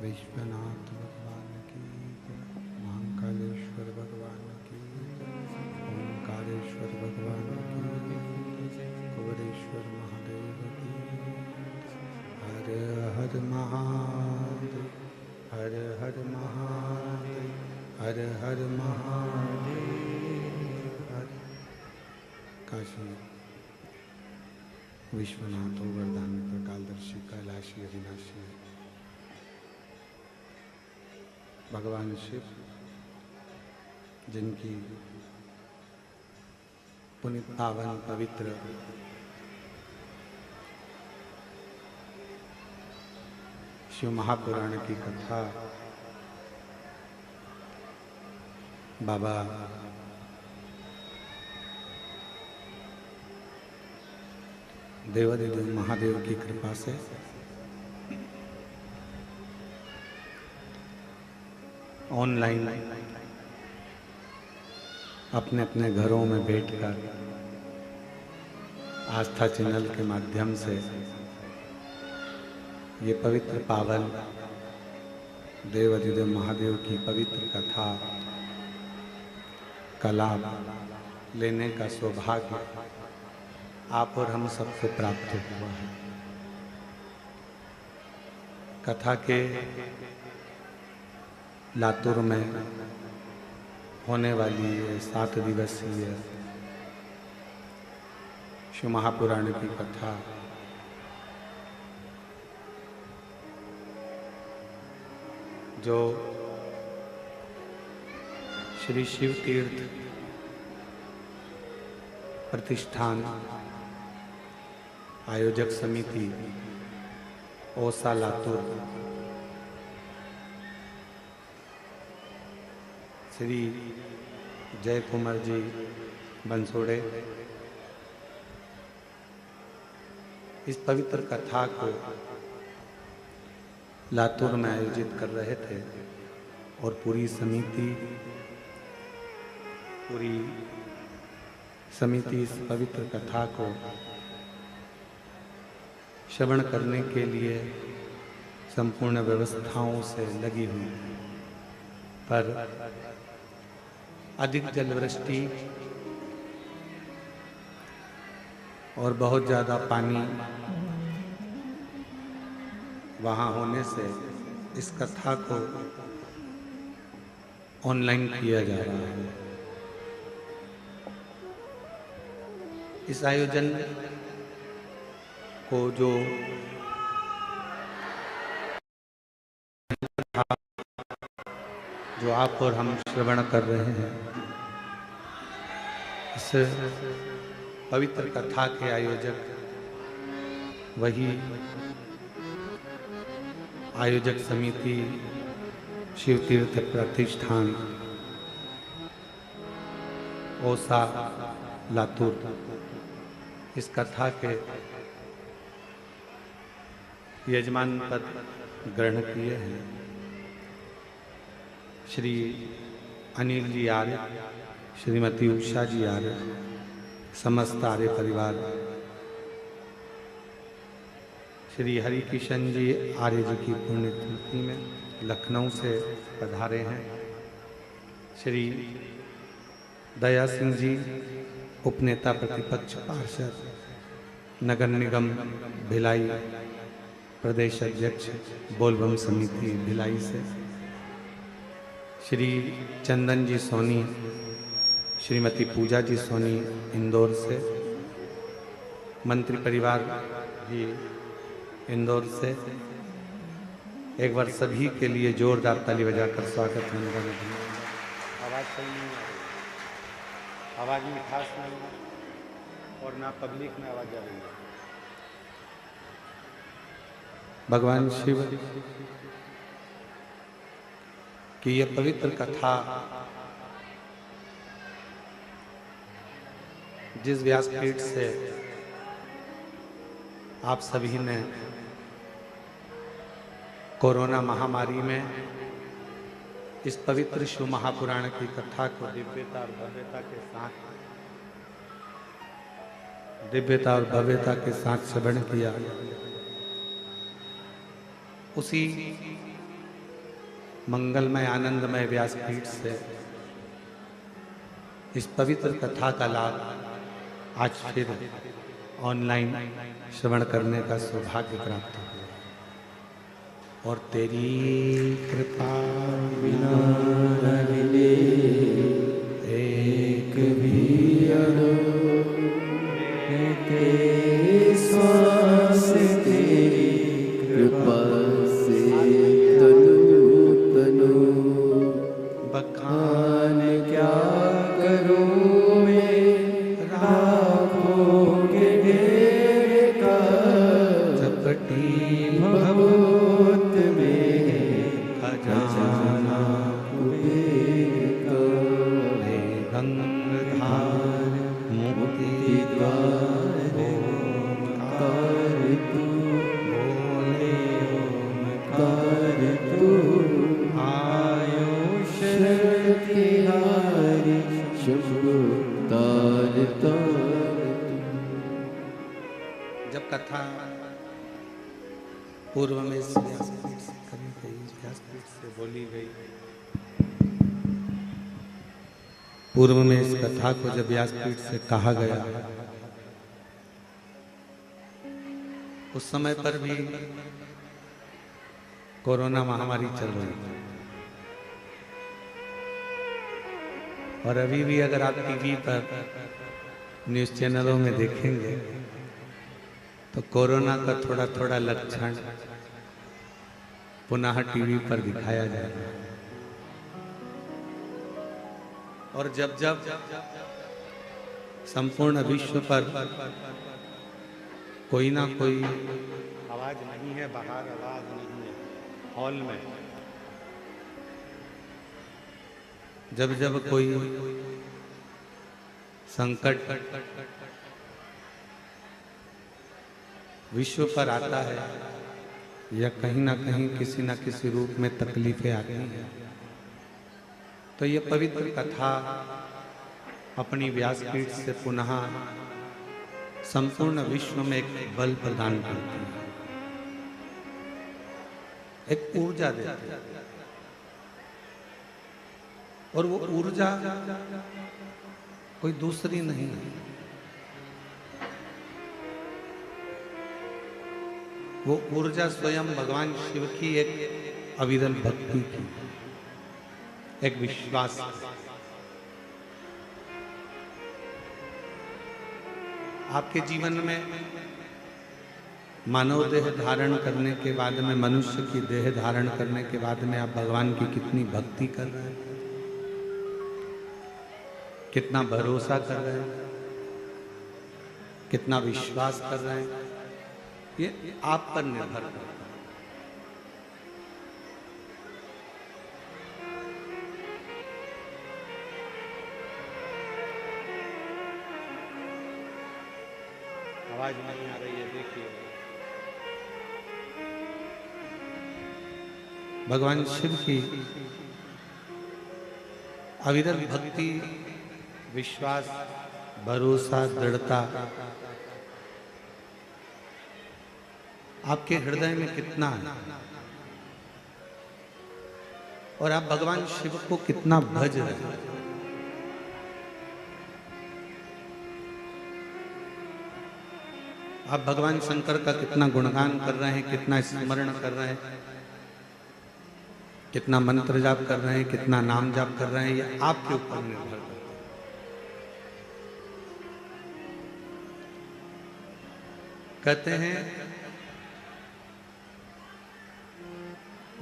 विश्वनाथ भगवान की जय, महाकालेश्वर भगवान की जय, ओंकारेश्वर भगवान की जय, कुबेरेश्वर महादेव की हर हर महादेव, हर हर महादेव, हर हर महादेव, हर। काशी विश्वनाथ वरदान कालदर्शी कैलाशी अविनाशी भगवान शिव, जिनकी पुनित पावन पवित्र शिव महापुराण की कथा बाबा देवादिदेव महादेव की कृपा से ऑनलाइन अपने अपने घरों में बैठकर आस्था चैनल के माध्यम से ये पवित्र पावन देवादिदेव महादेव की पवित्र कथा का लाभ लेने का सौभाग्य आप और हम सबको प्राप्त हुआ है। कथा के लातूर में होने वाली ये 7 दिवसीय शिव महापुराण की कथा जो श्री शिव तीर्थ प्रतिष्ठान आयोजक समिति ओसा लातूर श्री जय कुमार जी बंसोड़े इस पवित्र कथा को लातूर में आयोजित कर रहे थे और पूरी समिति इस पवित्र कथा को श्रवण करने के लिए संपूर्ण व्यवस्थाओं से लगी हुई है, पर अधिक जलवृष्टि और बहुत ज़्यादा पानी वहाँ होने से इस कथा को ऑनलाइन किया जा रहा है। इस आयोजन को जो आप और हम श्रवण कर रहे हैं, इस पवित्र कथा के आयोजक वही आयोजक समिति शिव तीर्थ प्रतिष्ठान ओसा लातूर इस कथा के यजमान पद ग्रहण किए हैं। श्री अनिल जी आर्य, श्रीमती उषा जी आर्य, समस्त आर्य परिवार, श्री हरि किशन जी आर्य जी की पुण्यतिथि में लखनऊ से पधारे हैं। श्री दया सिंह जी उपनेता प्रतिपक्ष पार्षद, नगर निगम भिलाई प्रदेश अध्यक्ष बोलबम समिति भिलाई से, श्री चंदन जी सोनी, श्रीमती पूजा जी सोनी इंदौर से, मंत्री परिवार भी इंदौर से। एक बार सभी के लिए जोरदार ताली बजाकर स्वागत है। आवाज़ सही नहीं आ रही, आवाज़ में खास नहीं है और ना पब्लिक में आवाज़ आ रही है। भगवान शिव की यह पवित्र कथा जिस व्यासपीठ से आप सभी ने कोरोना महामारी में इस पवित्र शिव महापुराण की कथा को दिव्यता और भव्यता के साथ श्रवण किया, उसी मंगलमय आनंदमय व्यासपीठ से इस पवित्र कथा का लाभ आज फिर ऑनलाइन श्रवण करने का सौभाग्य प्राप्त हुआ। और तेरी कृपा बिना न मिले एक भी अणु, तेरे श्वास तेरी कृपा से तनु तनु, बखान क्या करूं मैं राखों के ढेर का, झपटी भभूत में खजाना कुबेर का, हे गंगाधार मुक्ति द्वार ओंकार तू, बोले ओंकार तू, आयुष तिहारी शंभु तार तार। जब कथा पूर्व में इस व्यासपीठ से करी गई, व्यासपीठ से बोली गई, पूर्व में इस कथा को जब व्यासपीठ से कहा गया, उस समय पर भी कोरोना महामारी चल रही थी। और अभी भी अगर आप टीवी पर न्यूज़ चैनलों में देखेंगे तो कोरोना का थोड़ा थोड़ा लक्षण पुनः टीवी पर दिखाया जा रहा है। और जब जब संपूर्ण विश्व पर कोई ना कोई आवाज नहीं है, बाहर आवाज नहीं है, हॉल में जब जब कोई संकट विश्व पर आता है या कहीं ना कहीं किसी न किसी रूप में तकलीफें आती हैं, तो ये पवित्र कथा अपनी व्यासपीठ से पुनः संपूर्ण विश्व में एक बल प्रदान करती है। एक ऊर्जा देते हैं, और वो ऊर्जा कोई दूसरी नहीं है, वो ऊर्जा स्वयं भगवान शिव की एक अविरल भक्ति की, एक विश्वास। आपके जीवन में मानव देह धारण करने के बाद में, मनुष्य की देह धारण करने के बाद में आप भगवान की कितनी भक्ति कर रहे हैं, कितना भरोसा कर रहे हैं, कितना विश्वास कर रहे हैं, ये आप पर निर्भर करता है। आवाज नहीं आ रही है, देखिए। भगवान शिव की अविरल भक्ति, विश्वास, भरोसा, दृढ़ता आपके हृदय में कितना है, और आप भगवान शिव को कितना भज रहे हैं। आप भगवान शंकर का कितना गुणगान कर रहे हैं, कितना स्मरण कर रहे हैं, कितना मंत्र जाप कर रहे हैं, कितना नाम जाप कर रहे हैं, ये आपके ऊपर निर्भर करता है। कहते हैं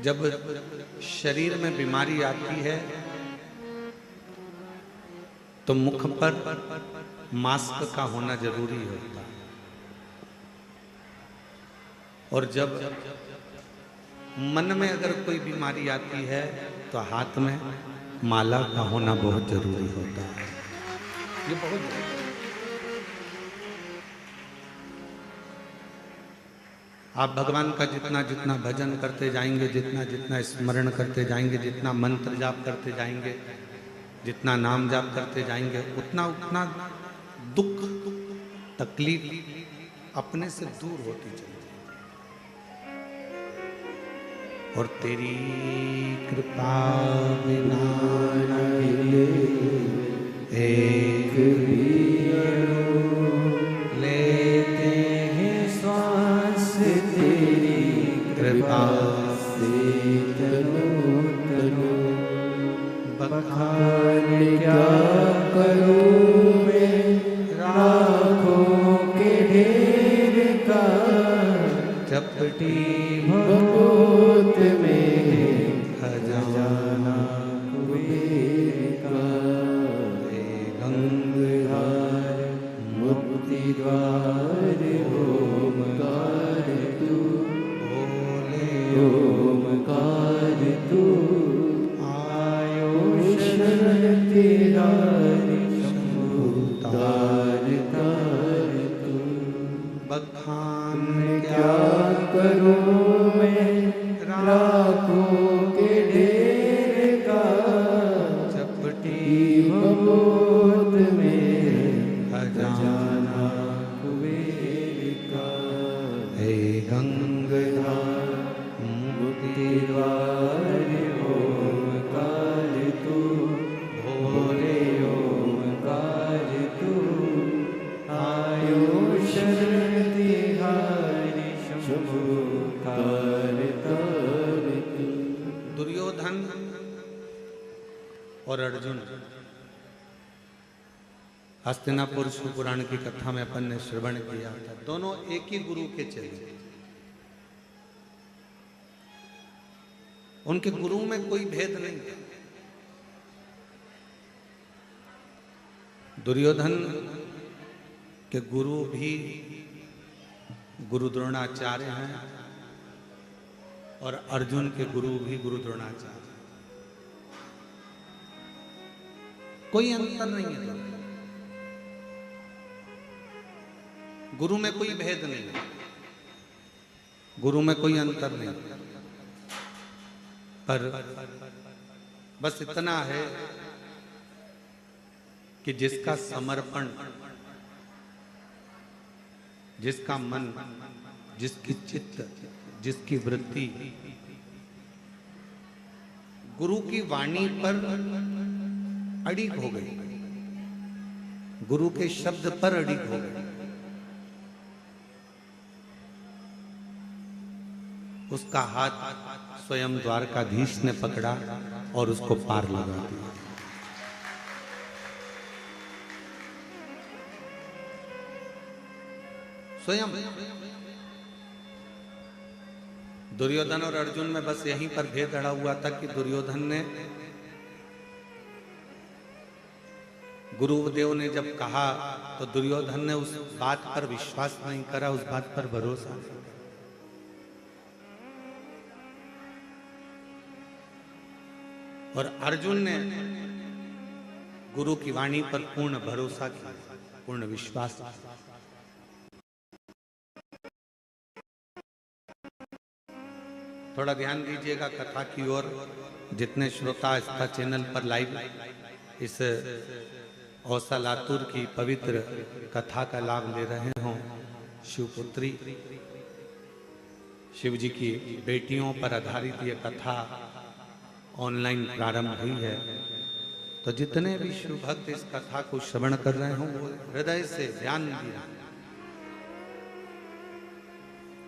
जब शरीर में बीमारी आती है तो मुख पर मास्क का होना जरूरी होता है, और जब मन में अगर कोई बीमारी आती है तो हाथ में माला का होना बहुत जरूरी होता है। ये बहुत जरूरी है। आप भगवान का जितना जितना भजन करते जाएंगे, जितना जितना स्मरण करते जाएंगे, जितना मंत्र जाप करते जाएंगे, जितना नाम जाप करते जाएंगे, उतना उतना दुख तकलीफ अपने से दूर होती चली। और तेरी कृपा बिना एक भी लेते हैं श्वास, तेरी कृपा से तनो तनो बखान क्या करूं मैं, राखों के ढेर का चपटी भगोत में खजाना कुबेर का, गंगाधर मुक्ति द्वार ओमकार तू, बोले ओमकार तू, आयो शरण तेरा शंभु तार तार तू, बखान क्या करूं मैं, राखों के ढेर का चपटी भगोत में खजाना कुबेर का, हे गंगाधर मुक्ति द्वार ओमकार तू, भोले ओमकार तू, आयो शरण तिहारी शंभु तार तार तू। दुर्योधन और अर्जुन, हस्तिनापुर शिवपुराण की कथा में अपन ने श्रवण किया था, दोनों एक ही गुरु के चेले। उनके गुरु में कोई भेद नहीं था। दुर्योधन के गुरु भी गुरु द्रोणाचार्य हैं, और अर्जुन के गुरु भी गुरु द्रोणाचार्य। कोई अंतर नहीं है, गुरु में कोई भेद नहीं है, गुरु में कोई अंतर नहीं, पर बस इतना है कि जिसका समर्पण, जिसका मन, जिसकी चित्त, जिसकी वृत्ति गुरु की वाणी पर अड़िग हो गई, गुरु के शब्द पर अड़िग हो गई। उसका हाथ स्वयं द्वारकाधीश ने पकड़ा और उसको पार लगा दिया। स्वयं दुर्योधन और अर्जुन में बस यहीं पर भेद अड़ा हुआ था कि दुर्योधन ने, गुरुदेव ने जब कहा तो दुर्योधन ने उस बात पर विश्वास नहीं करा, उस बात पर भरोसा नहीं। और अर्जुन ने गुरु की वाणी पर पूर्ण भरोसा किया, पूर्ण विश्वास। थोड़ा ध्यान दीजिएगा कथा की ओर। जितने श्रोता आस्था चैनल पर लाइव इस औसा लातूर की पवित्र कथा का लाभ ले रहे हों, शिवपुत्री शिव जी की बेटियों पर आधारित ये कथा ऑनलाइन प्रारंभ हुई है, तो जितने भी शिव भक्त इस कथा को श्रवण कर रहे हों वो हृदय से ध्यान दिया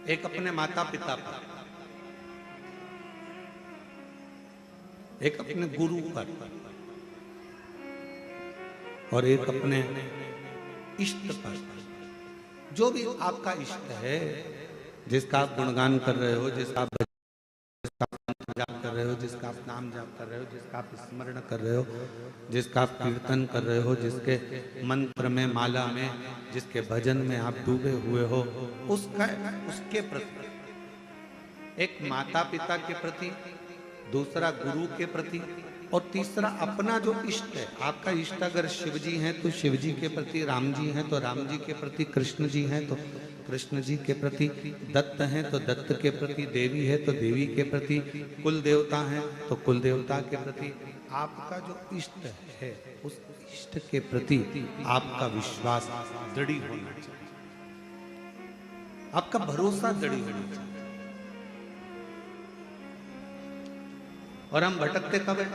एक अपने माता पिता पर, एक अपने गुरु पर और एक अपने इष्ट पर। जो भी आपका इष्ट है, जिसका आप गुणगान कर रहे हो, जिसका आप जाप कर रहे हो, जिसका आप नाम जाप कर रहे हो, जिसका आप स्मरण कर रहे हो, जिसका आप कीर्तन कर रहे हो, जिसके मंत्र में, माला में, जिसके भजन में आप डूबे हुए हो, उसके प्रति, एक माता पिता के प्रति, दूसरा गुरु के प्रति और तीसरा अपना जो इष्ट है। आपका इष्ट अगर शिव जी हैं तो शिव जी के प्रति, राम जी हैं तो राम जी के प्रति, कृष्ण जी हैं तो कृष्ण जी के प्रति, दत्त हैं तो दत्त के प्रति, देवी है तो देवी के प्रति, कुल देवता हैं तो कुल देवता के प्रति। आपका जो इष्ट है उस इष्ट के प्रति आपका विश्वास दृढ़ होना चाहिए, आपका भरोसा दृढ़ होना चाहिए। और हम भटकते कब हैं?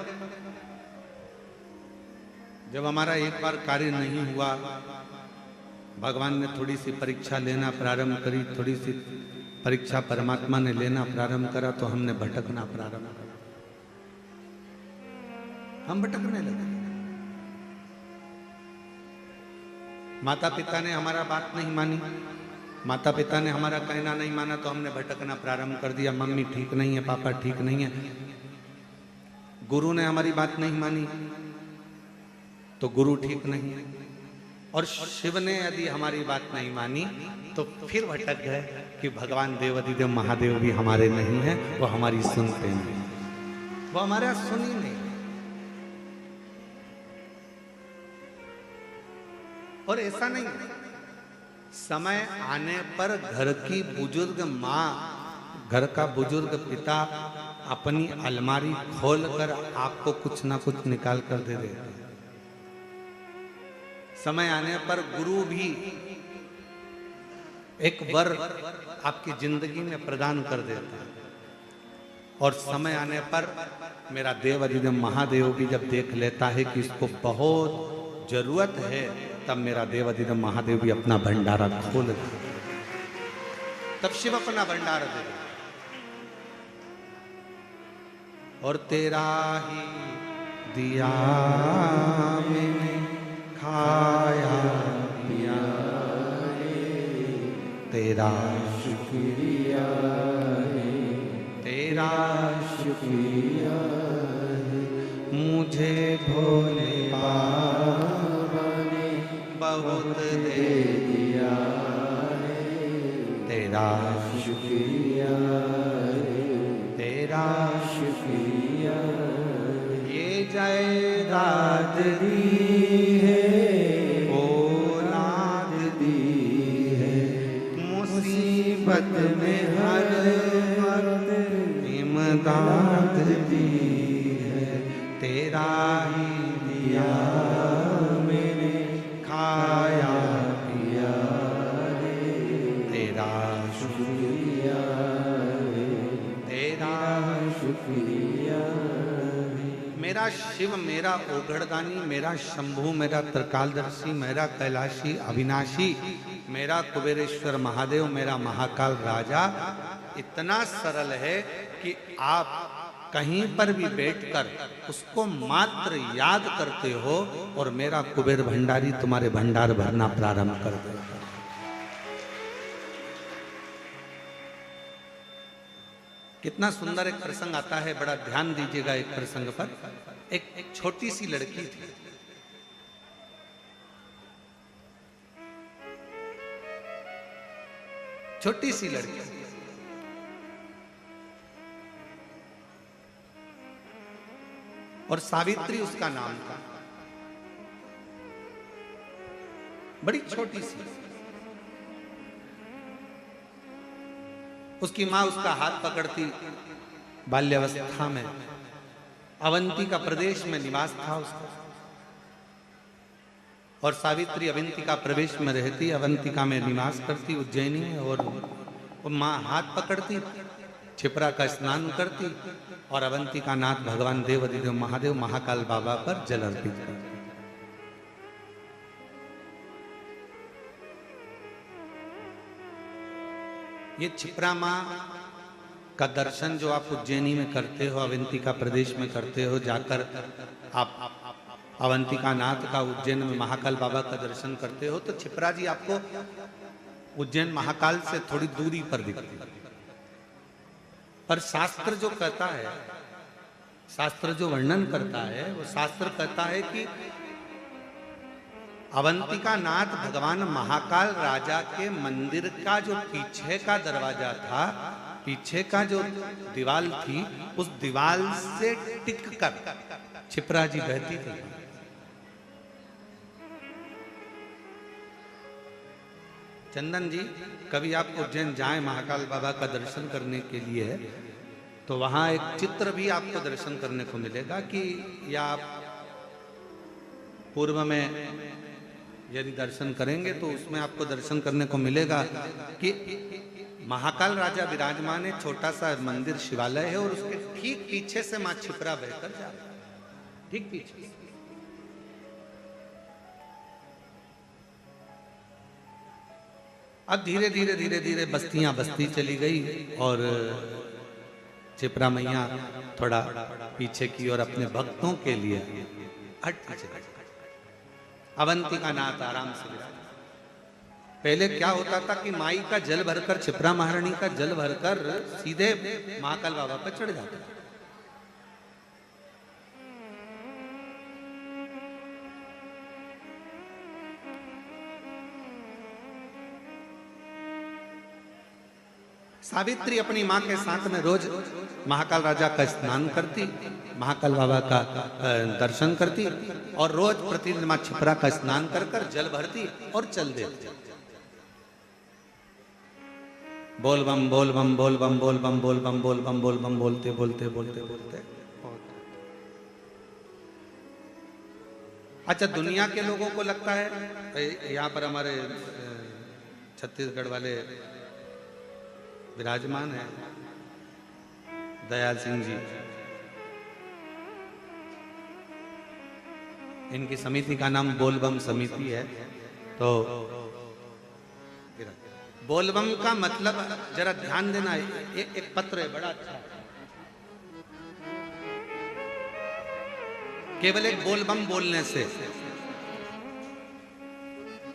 जब हमारा एक बार कार्य नहीं हुआ, भगवान ने थोड़ी सी परीक्षा लेना प्रारंभ करी, थोड़ी सी परीक्षा परमात्मा ने लेना प्रारंभ करा तो हमने भटकना प्रारंभ करा, हम भटकने लगे। माता पिता ने हमारा बात नहीं मानी, माता पिता ने हमारा कहना नहीं माना तो हमने भटकना प्रारंभ कर दिया। मम्मी ठीक नहीं है, पापा ठीक नहीं है। गुरु ने हमारी बात नहीं मानी तो गुरु ठीक नहीं है। और शिव ने यदि हमारी बात नहीं मानी तो फिर भटक गए कि भगवान देवाधिदेव महादेव भी हमारे नहीं हैं, वो हमारी सुनते नहीं, वो हमारा सुन ही नहीं। और ऐसा नहीं, समय आने पर घर की बुजुर्ग माँ, घर का बुजुर्ग पिता अपनी अलमारी खोलकर आपको कुछ ना कुछ निकाल कर दे देते हैं। समय आने पर गुरु भी एक वर आपकी जिंदगी में प्रदान कर देता है। और समय आने पर मेरा देव अधिदेव महादेव भी जब देख लेता है कि इसको बहुत जरूरत है, तब मेरा देव अधिदेव महादेव भी अपना भंडारा खोल देता है। तब शिव अपना भंडारा दे देता। और तेरा ही दिया मैंने खाया पिया, तेरा शुक्रिया है, तेरा शुक्रिया है, मुझे भोले बाबा ने बहुत दे दिया है, तेरा शुक्रिया है, तेरा शुक्रिया। ये जायदाद दी है, औलाद दी है, मुसीबत में हर वक्त इमदाद दी है, तेरा ही दिया मैंने खाया पिया रे, तेरा शुक्रिया, तेरा शुक्रिया। मेरा शिव, मेरा ओघड़दानी, मेरा शंभु, मेरा त्रिकालदर्शी, मेरा कैलाशी अविनाशी, मेरा कुबेरेश्वर महादेव, मेरा महाकाल राजा इतना सरल है कि आप कहीं पर भी बैठकर उसको मात्र याद करते हो और मेरा कुबेर भंडारी तुम्हारे भंडार भरना प्रारंभ कर देगा। कितना सुंदर एक प्रसंग आता है, बड़ा ध्यान दीजिएगा एक प्रसंग पर। एक छोटी सी लड़की थी, छोटी सी लड़की, और सावित्री उसका नाम था। बड़ी छोटी सी, उसकी मां उसका हाथ पकड़ती। बाल्यावस्था में अवंतिका प्रदेश में निवास था उसका, और सावित्री अवंतिका प्रदेश में रहती, अवंतिका में निवास करती उज्जैनी में, और वो मां हाथ पकड़ती, छिपरा का स्नान करती और अवंतिका नाथ भगवान देव अधिदेव महादेव महाकाल बाबा पर जल अर्पित करती। ये छिपरा माँ का दर्शन जो आप उज्जैनी में करते हो, अवंतिका प्रदेश में करते हो, जाकर आप अवंतिका नाथ का उज्जैन में महाकाल बाबा का दर्शन करते हो, तो छिपरा जी आपको उज्जैन महाकाल से थोड़ी दूरी पर दिखती है। पर शास्त्र जो कहता है, शास्त्र जो वर्णन करता है, वो शास्त्र कहता है कि अवंतिका नाथ भगवान महाकाल राजा के मंदिर का जो पीछे का दरवाजा था, पीछे का जो दीवाल थी, उस दीवाल से टिक कर छिपरा जी बहती थी। चंदन जी, कभी आप उज्जैन जाएं महाकाल बाबा का दर्शन करने के लिए, तो वहां एक चित्र भी आपको दर्शन करने को मिलेगा कि, या आप पूर्व में यदि दर्शन करेंगे तो उसमें आपको दर्शन करने को मिलेगा कि महाकाल राजा विराजमान है, छोटा सा मंदिर शिवालय है, और उसके ठीक पीछे से मां छिपरा बहकर जा रही है, ठीक पीछे। अब धीरे धीरे धीरे धीरे बस्तियां बस्ती चली गई और छिपरा मैया थोड़ा पीछे की और अपने भक्तों के लिए हट चली। अवंतिका नाथ आराम से विराज। पहले क्या होता था कि माई का जल भरकर, छिपरा महारानी का जल भरकर सीधे महाकाल बाबा पर चढ़ जाता। सावित्री अपनी मां के साथ में रोज महाकाल राजा का स्नान करती, महाकाल बाबा का दर्शन करती, और रोज प्रतिदिन मां छिपरा का स्नान कर कर जल भरती और चल देती। बोल बम बोल बम बोल बम बोल बम बोल बम बोल बम बोल बम बोलते बोलते बोलते बोलते। अच्छा, दुनिया के लोगों को लगता है, यहाँ पर हमारे छत्तीसगढ़ वाले विराजमान है, दयाल सिंह जी, इनकी समिति का नाम बोलबम समिति है। तो बोलबम का मतलब जरा ध्यान देना, एक पत्र है बड़ा अच्छा, केवल एक बोलबम बोलने से,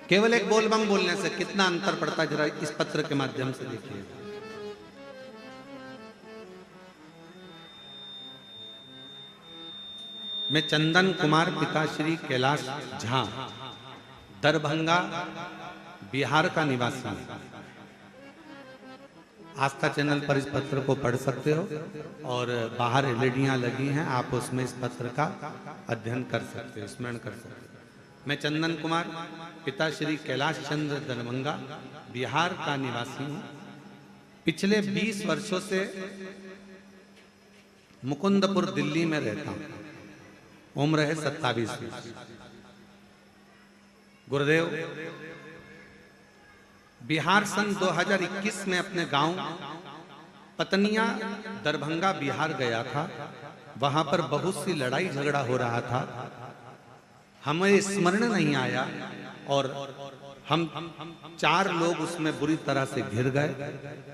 केवल एक बोलबम बोलने से कितना अंतर पड़ता है, जरा इस पत्र के माध्यम से देखिए। मैं चंदन कुमार पिता श्री कैलाश झा, दरभंगा बिहार का निवासी हूं। आस्था चैनल पर इस पत्र को पढ़ सकते हो और बाहर एलईडियां लगी हैं, आप उसमें इस पत्र का अध्ययन कर सकते हो, स्मरण कर सकते हो। मैं चंदन कुमार पिता श्री कैलाश चंद्र, दरभंगा बिहार का निवासी हूं। पिछले 20 वर्षों से मुकुंदपुर दिल्ली में रहता हूं। उम्र है 27 वर्ष। गुरुदेव, बिहार सन 2021 में अपने गांव पतनिया दरभंगा बिहार गया था वहां पर बहुत सी लड़ाई झगड़ा हो रहा था, हमें स्मरण नहीं आया और हम 4 लोग उसमें बुरी तरह से घिर गए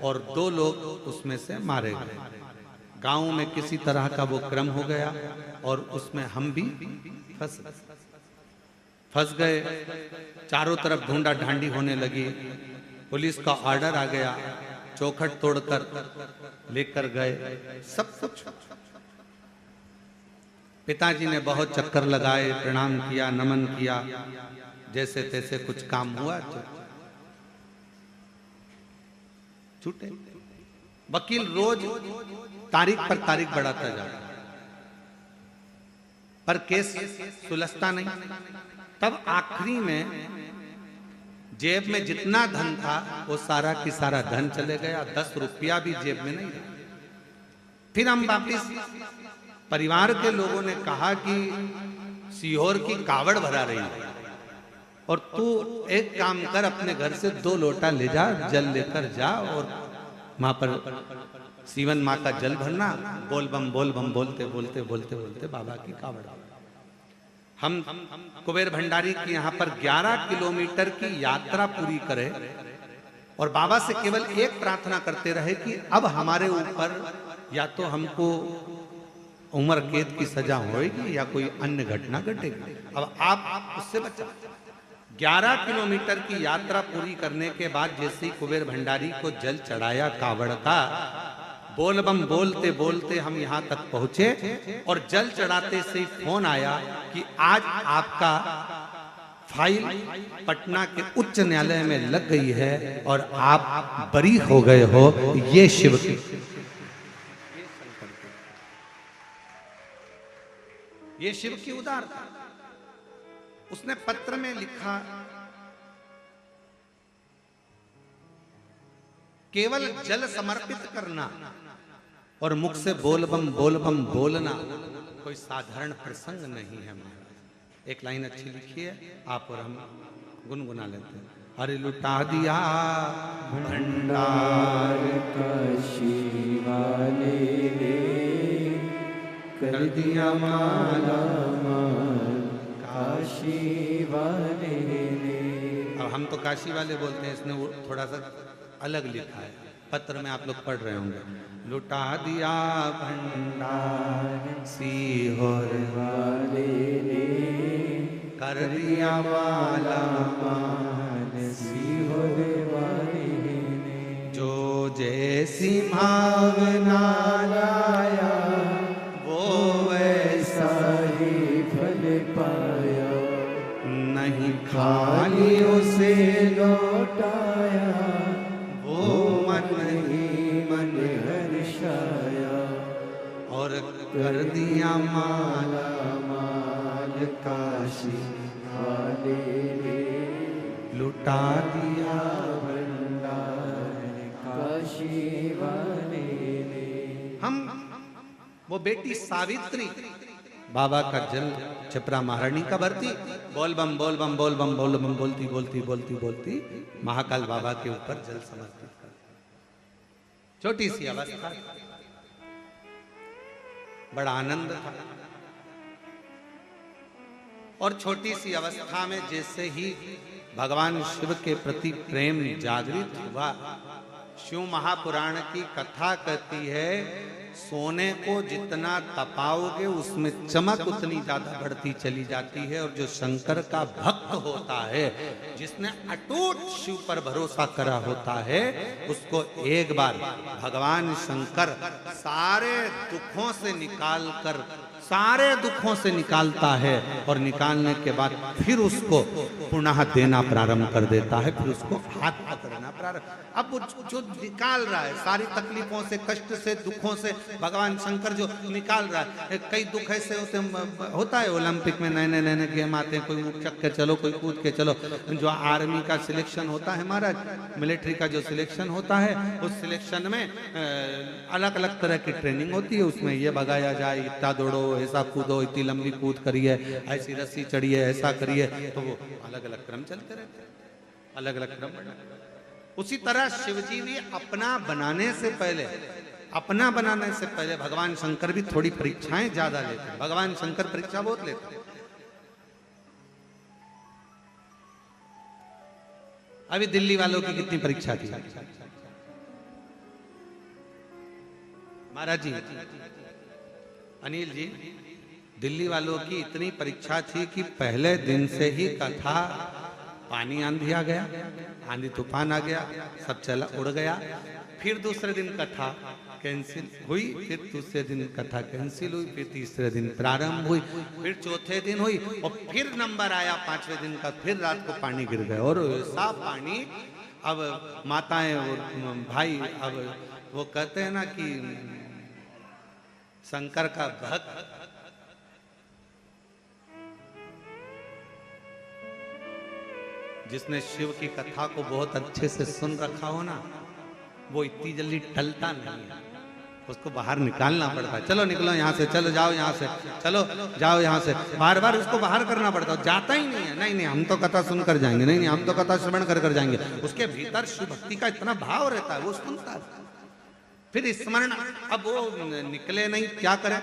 और 2 लोग उसमें से मारे गए। गांव में किसी तरह का वो क्रम हो गया और उसमें हम भी फंस गए। चारों तरफ ढूंढा ढांडी होने लगी, पुलिस का ऑर्डर आ गया, चौखट तोड़कर लेकर गए सब कुछ। पिताजी ने बहुत चक्कर लगाए, प्रणाम किया, नमन किया, जैसे तैसे कुछ काम हुआ तो छूटे। वकील रोज तारीख पर तारीख बढ़ाता जाता पर केस सुलझता नहीं। तब आखिरी में जेब में जितना धन था वो सारा की सारा धन चले गया, 10 रुपया भी जेब में नहीं रहा। फिर हम वापिस परिवार के लोगों ने कहा कि सीहोर की कावड़ भरा रही है और तू एक काम कर, अपने घर से 2 लोटा ले जा, जल लेकर जा और वहां पर सीवन माँ का जल भरना, बोल बम बोलते बोलते बोलते बोलते बाबा की कावड़। हम कुबेर भंडारी की यहाँ पर 11 किलोमीटर की यात्रा पूरी करें और बाबा से केवल एक प्रार्थना करते रहे कि अब हमारे ऊपर या तो हमको उम्र कैद की सजा होगी या कोई अन्य घटना घटेगी, अब आप उससे बचा। 11 किलोमीटर की यात्रा पूरी करने के बाद जैसे ही कुबेर भंडारी को जल चढ़ाया कावड़ का, बोल बम बोलते बोलते हम यहाँ तक पहुंचे और जल चढ़ाते से ही फोन आया कि आज आपका फाइल पटना के उच्च न्यायालय में लग गई है और आप बरी हो गए हो। ये शिव की, ये शिव की उदारता। उसने पत्र में लिखा, केवल जल समर्पित करना और मुख से बोल बम बोलना कोई साधारण प्रसंग नहीं है महाराज। एक लाइन अच्छी लिखी है, आप और हम गुनगुना लेते हैं। अरे लुटा दिया भंडार काशी वाले ने, कर दिया माला माल काशी वाले ने। अब हम तो काशी वाले बोलते हैं, इसने थोड़ा सा अलग लिखा है, पत्र में आप लोग पढ़ रहे होंगे। लुटा दिया भंडार सीहोर वाले ने, कर दिया माला माल सीहोर वाले ने। जो जैसी भावना लाया वो वैसा ही फल पाया, नहीं खाली उसे लौटाया, मन ही मन हर्षाया और कर दिया माला माल काशी वाले ने, लुटा दिया भंडार काशी वाले ने। हम वो बेटी सावित्री बाबा का जल छपरा महारानी का भरती, बोल बम बोलती बोलती बोलती बोलती महाकाल बाबा के ऊपर जल समर्पित। छोटी सी अवस्था, बड़ा आनंद था। और छोटी सी अवस्था में जैसे ही भगवान शिव के प्रति प्रेम जागृत हुआ, शिव महापुराण की कथा कहती है, सोने को जितना तपाओगे उसमें चमक उतनी ज्यादा बढ़ती चली जाती है। और जो शंकर का भक्त होता है, जिसने अटूट शिव पर भरोसा करा होता है, उसको एक बार भगवान शंकर सारे दुखों से निकालता है और निकालने के बाद फिर उसको पुनः देना प्रारंभ कर देता है, फिर उसको हाथ पकड़ना प्रारंभ। अब जो निकाल रहा है सारी तकलीफों से, कष्ट से, दुखों से, भगवान शंकर जो निकाल रहा है। कई दुख ऐसे होता है, ओलंपिक में नए नए गेम आते हैं, कोई उछक के चलो, कोई कूद के चलो। जो आर्मी का सिलेक्शन होता है महाराज, मिलिट्री का जो सिलेक्शन होता है, उस सिलेक्शन में अलग अलग तरह की ट्रेनिंग होती है। उसमें ये भगाया जाए, इतना दौड़ो, ऐसा कूदो, इतनी लंबी कूद करिए, ऐसी रस्सी चढ़िए, ऐसा करिए, तो वो अलग अलग क्रम चलते रहते हैं, अलग अलग क्रम। उसी तरह शिवजी भी अपना बनाने से पहले अपना बनाने से पहले भगवान शंकर भी थोड़ी परीक्षाएं ज्यादा लेते हैं। भगवान शंकर परीक्षा बहुत लेते हैं। अभी दिल्ली वालों की कितनी परीक्षा थी महाराज जी, अनिल जी, दिल्ली वालों की इतनी परीक्षा थी कि पहले दिन से ही कथा पानी आंधी आ गया, आंधी तूफान आ गया, सब चला उड़ गया। फिर दूसरे दिन कथा कैंसिल हुई, फिर दूसरे दिन कथा कैंसिल हुई, फिर तीसरे दिन प्रारंभ हुई, फिर चौथे दिन हुई और फिर नंबर आया पांचवें दिन का, फिर रात को पानी गिर गया। और ऐसा पानी, अब माताएं और भाई, अब वो कहते हैं ना कि शंकर का भक्त जिसने शिव की कथा को बहुत अच्छे से सुन रखा हो ना, वो इतनी जल्दी टलता नहीं है, उसको बाहर निकालना पड़ता है। चलो निकलो यहाँ से, चलो जाओ यहाँ से, चलो जाओ यहाँ से, बार बार उसको बाहर करना पड़ता है। जाता ही नहीं है, नहीं नहीं हम तो कथा सुनकर जाएंगे, नहीं नहीं हम तो कथा श्रवण कर जाएंगे। उसके भीतर शिव भक्ति का इतना भाव रहता है, वो सुनता है, फिर स्मरण। अब वो निकले नहीं, क्या करे?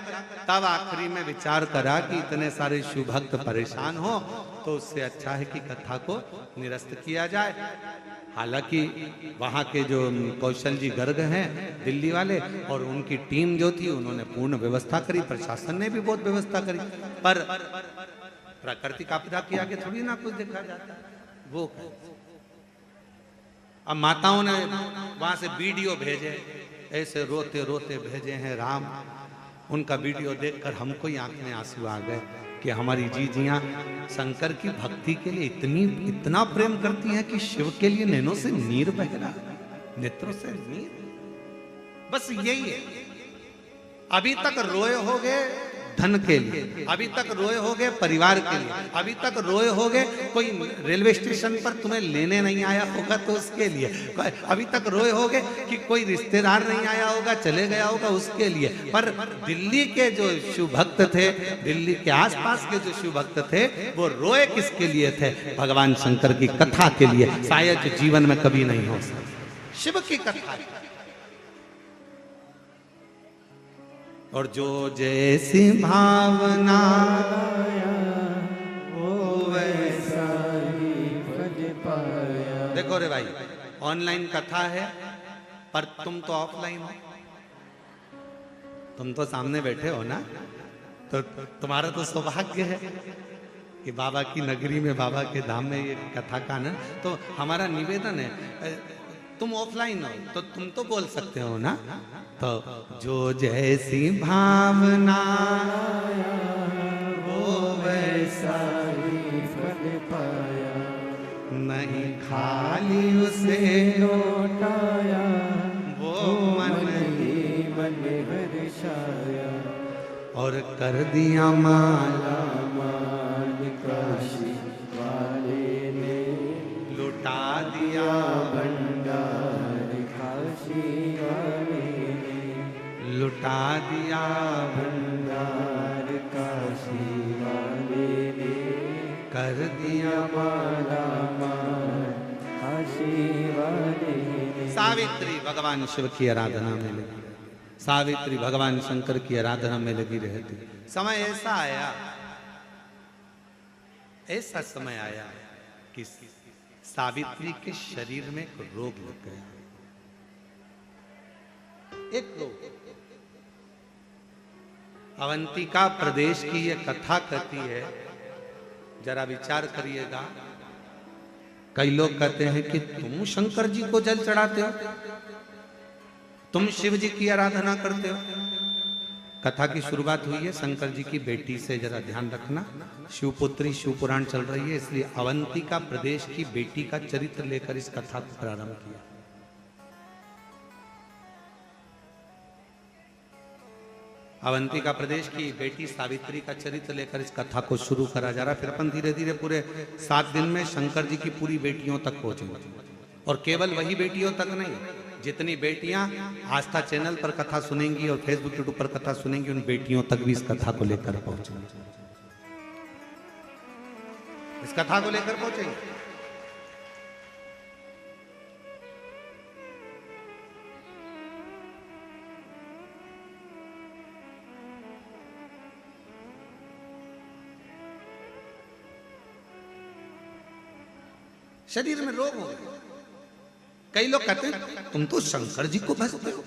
तब आखिरी में विचार करा कि इतने सारे शिव भक्त परेशान हो तो उससे अच्छा है कि कथा को निरस्त किया जाए। हालांकि वहाँ के जो कौशल जी गर्ग हैं दिल्ली वाले, और उनकी टीम जो थी उन्होंने पूर्ण व्यवस्था करी, प्रशासन ने भी बहुत व्यवस्था करी, पर प्राकृतिक आपदा के आगे थोड़ी ना कुछ देखा जाता है। वो अब माताओं ने वहां से वीडियो भेजे, ऐसे रोते रोते भेजे हैं राम। उनका वीडियो देखकर हमको ही आंख में आंसू आ गए कि हमारी जीजियां शंकर की भक्ति के लिए इतना प्रेम करती हैं कि शिव के लिए नैनों से नीर बह रहा, नेत्रों से नीर। बस यही है। अभी तक रोए होगे धन के लिए, अभी तक रोए होगे परिवार के लिए, अभी तक रोए होगे कोई रेलवे स्टेशन पर तुम्हें लेने नहीं आया होगा तो उसके लिए, अभी तक रोए होगे कि कोई रिश्तेदार नहीं आया होगा, चले गया होगा उसके लिए। पर दिल्ली के जो शिव भक्त थे, दिल्ली के आसपास के जो शिव भक्त थे, वो रोए किसके लिए थे? भगवान शंकर की कथा के लिए। शायद जीवन में कभी नहीं हो सकता शिव की कथा। और जो जैसी भावना वो वैसा ही फल पाया। देखो रे भाई, ऑनलाइन कथा है पर तुम तो ऑफलाइन हो, तुम तो सामने बैठे हो ना, तो तुम्हारा तो सौभाग्य है कि बाबा की नगरी में, बाबा के धाम में ये कथा का ना। तो हमारा निवेदन है, तुम ऑफलाइन हो तो तुम तो बोल सकते हो ना। तो जो जैसी भावना वो वैसा ही फल पाया, नहीं खाली उसे लौटाया, वो मन ही मन हर्षाया, और कर दिया माला माल काशी वाले ने, लुटा दिया भंडार काशी वाले ने, लुटा दिया भंडार काशी वाले ने, कर दिया माला माल काशी वाले ने। सावित्री भगवान शिव की आराधना में लगी, सावित्री भगवान शंकर की आराधना में लगी रहती। समय ऐसा आया, ऐसा समय आया कि सावित्री के शरीर में एक रोग लग गया, एक रोग। अवंतिका प्रदेश की यह कथा कहती है, जरा विचार करिएगा। कई लोग कहते हैं कि तुम शंकर जी को जल चढ़ाते हो, तुम शिव जी की आराधना करते हो। कथा की शुरुआत हुई है शंकर जी की बेटी से, जरा ध्यान रखना। शिवपुत्री शिव पुराण चल रही है, इसलिए अवंतिका प्रदेश की बेटी का चरित्र लेकर इस कथा को प्रारंभ किया। अवंतिका प्रदेश की बेटी सावित्री का चरित्र लेकर इस कथा को शुरू करा जा रहा। फिर अपन धीरे धीरे पूरे 7 दिन में शंकर जी की पूरी बेटियों तक पहुंचेंगे, और केवल वही बेटियों तक नहीं, जितनी बेटियां आस्था चैनल पर कथा सुनेंगी और फेसबुक यूट्यूब पर कथा सुनेंगी, उन बेटियों तक भी इस कथा को लेकर पहुंचेंगे, इस कथा को लेकर पहुंचेंगे। शरीर में रोग हो गए। कई लोग कहते हैं तुम तो शंकर जी को भजते हो,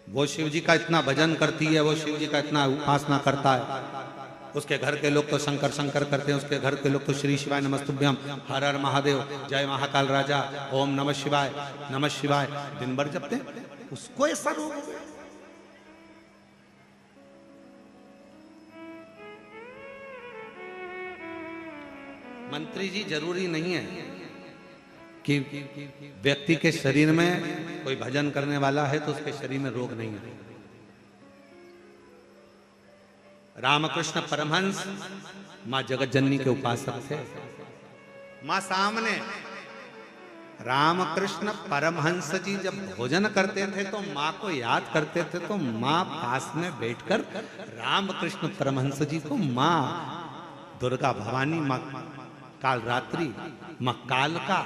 वो शिव जी का इतना भजन करती है, वो शिव जी का इतना उपासना करता है, उसके घर के लोग तो शंकर शंकर करते हैं, उसके घर के लोग तो श्री शिवाय नमस्तुभ्यम, हर हर महादेव, जय महाकाल राजा, ओम नमः शिवाय दिन भर जपते हैं, उसको ऐसा रोग हो गया। मंत्री जी, जरूरी नहीं है कि व्यक्ति के शरीर में कोई भजन करने वाला है तो उसके शरीर में रोग नहीं है। रामकृष्ण परमहंस मां जगत जननी के उपासक थे। मां सामने रामकृष्ण परमहंस जी जब भोजन करते थे तो मां को याद करते थे, तो मां पास में बैठकर रामकृष्ण परमहंस जी को मां दुर्गा भवानी, मां कालरात्रि, मां कालका,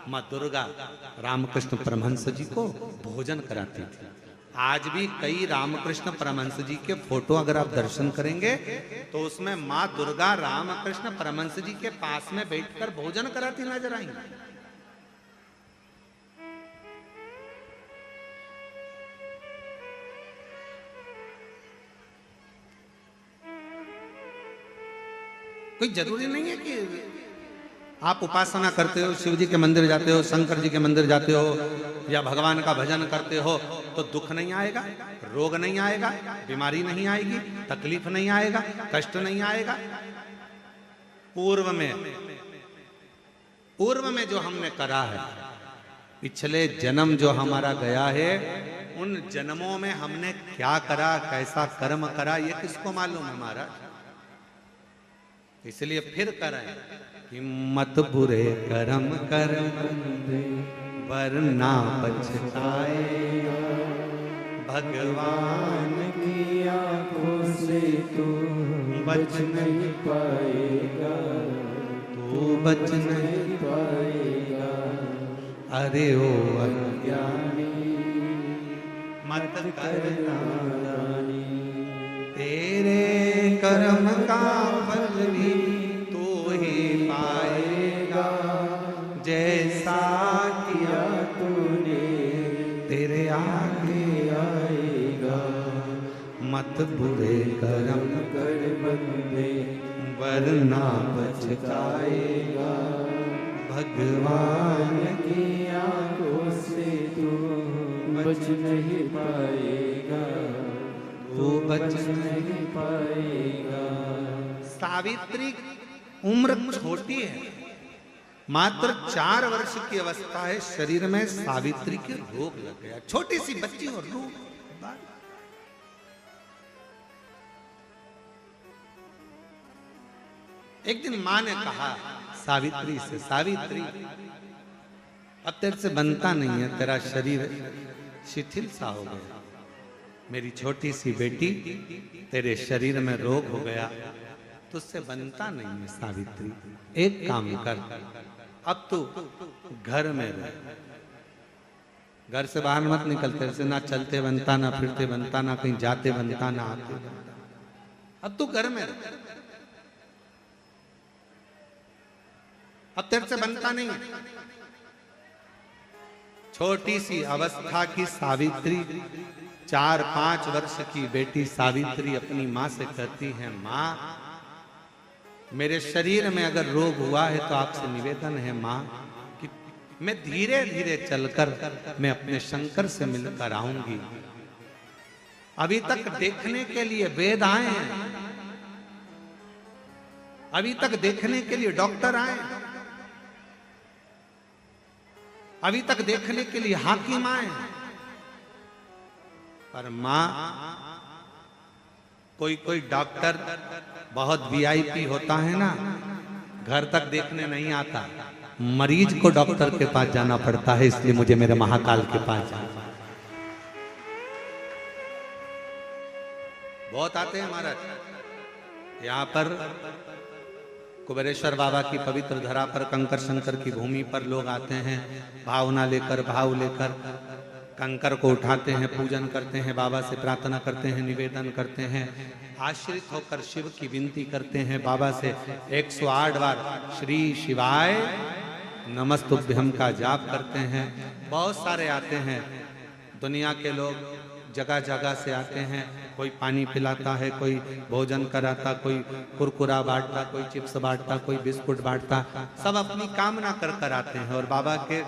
मां दुर्गा रामकृष्ण परमहंस जी को भोजन कराती थी। आज भी कई रामकृष्ण परमहंस जी के फोटो अगर आप दर्शन करेंगे तो उसमें मां दुर्गा रामकृष्ण परमहंस जी के पास में बैठकर भोजन कराती नजर आएंगी। कोई जरूरी नहीं है कि आप उपासना करते हो, शिव जी के मंदिर जाते हो, शंकर जी के मंदिर जाते हो, या भगवान का भजन करते हो तो दुख नहीं आएगा, रोग नहीं आएगा, बीमारी नहीं आएगी, तकलीफ नहीं आएगा, कष्ट नहीं आएगा। पूर्व में जो हमने करा है, पिछले जन्म जो हमारा गया है, उन जन्मों में हमने क्या करा, कैसा कर्म करा, ये किसको मालूम है महाराज। इसलिए फिर करें कि मत बुरे कर्म कर वरना पछताएगा, भगवान की आंखों से तू बच नहीं पाएगा, तू बच नहीं पाएगा। अरे ओ अज्ञानी मत कर नादानी, तेरे कर्म का फल भी तू ही पाएगा, जैसा किया तूने तेरे आगे आएगा। मत बुरे कर्म कर बंदे वरना पछताएगा, भगवान की आंखों से तू बच नहीं पाएगा, तू बच नहीं पाएगा। सावित्री उम्र छोटी है, मात्र 4 वर्ष की अवस्था है, शरीर में सावित्री के रोग लग गया। छोटी सी बच्ची और रोग। एक दिन मां ने कहा सावित्री से, सावित्री अब तेरे से बनता नहीं है, तेरा शरीर शिथिल सा हो गया, मेरी छोटी सी बेटी तेरे शरीर में रोग हो गया, तुझसे बनता नहीं है सावित्री। एक काम कर, अब तू घर में रह, घर से बाहर मत निकल, तेरे से ना चलते बनता, ना फिरते बनता, ना कहीं जाते बनता, ना आते बनता। अब तू घर में रह, अब तेरे से बनता नहीं। छोटी सी अवस्था की सावित्री, 4-5 वर्ष की बेटी सावित्री अपनी माँ से कहती है, माँ मेरे शरीर में अगर रोग हुआ है तो आपसे निवेदन है माँ कि मैं धीरे धीरे चलकर मैं अपने शंकर से मिलकर आऊंगी। अभी तक देखने के लिए वेद आए हैं, अभी तक देखने के लिए डॉक्टर आए, अभी तक देखने के लिए हाकिम आए, पर मां कोई डॉक्टर बहुत वीआईपी होता है ना, घर तक देखने नहीं आता, मरीज को डॉक्टर के पास जाना पड़ता है, इसलिए मुझे मेरे महाकाल के पास जाना। बहुत आते हैं महाराज यहाँ पर, कुबेरेश्वर बाबा की पवित्र धरा पर, कंकर शंकर की भूमि पर लोग आते हैं भावना लेकर, भाव लेकर, कंकर को उठाते हैं, पूजन करते हैं, बाबा से प्रार्थना करते हैं, निवेदन करते हैं, आश्रित होकर शिव की विनती करते हैं, बाबा से 108 बार श्री शिवाय नमस्तुभ्यम का जाप करते हैं। बहुत सारे आते हैं, दुनिया के लोग जगह जगह से आते हैं, कोई पानी पिलाता है, कोई भोजन कराता, कोई कुरकुरा बांटता, कोई चिप्स बांटता, कोई बिस्कुट बांटता, सब अपनी कामना कर कर आते हैं। और बाबा के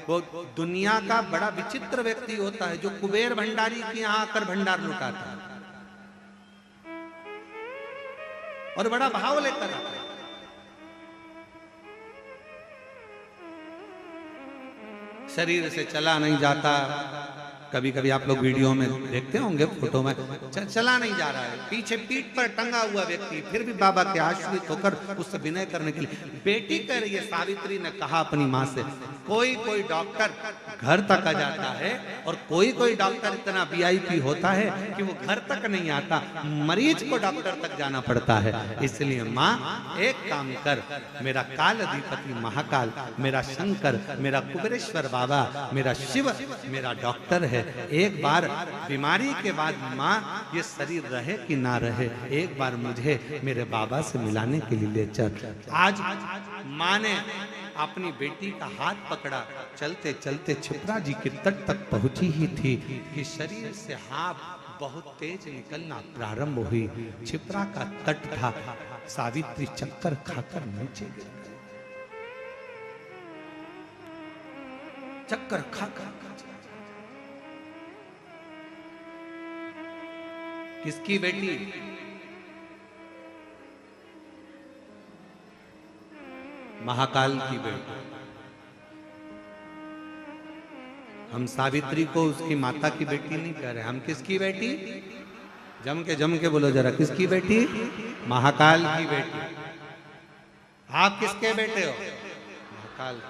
वो दुनिया का बड़ा विचित्र व्यक्ति होता है जो कुबेर भंडारी के यहाँ आकर भंडार लुटाता है और बड़ा भाव लेकर आता है। शरीर से चला नहीं जाता, कभी कभी आप लोग वीडियो में देखते होंगे, फोटो में चला नहीं जा रहा है, पीछे पीठ पर टंगा हुआ व्यक्ति, फिर भी बाबा के आश्रित होकर उससे विनय करने के लिए। बेटी कह रही है, सावित्री ने कहा अपनी माँ से, कोई कोई डॉक्टर घर तक आ जाता है और कोई कोई डॉक्टर इतना वीआईपी होता है कि वो घर तक नहीं आता, मरीज को डॉक्टर तक जाना पड़ता है। इसलिए माँ एक काम कर, मेरा काल अधिपति महाकाल, मेरा शंकर, मेरा कुबेरेश्वर बाबा, मेरा शिव मेरा डॉक्टर है। एक बार बीमारी के बाद माँ ये शरीर रहे कि ना रहे, एक बार मुझे मेरे बाबा से मिलाने के लिए ले चल। आज माँ ने अपनी बेटी का हाथ पकड़ा, चलते चलते छिपरा जी के तट तक पहुंची ही थी कि शरीर से हाथ बहुत तेज निकलना प्रारंभ हुई। छिपरा का तट था, सावित्री चक्कर खाकर नीचे गिर गई, चक्कर खा खा। किसकी बेटी? महाकाल की बेटी। हम सावित्री को उसकी माता की बेटी नहीं कह रहे, हम किसकी बेटी? जम के बोलो जरा, किसकी बेटी? महाकाल की बेटी। आप किसके बेटे हो? महाकाल।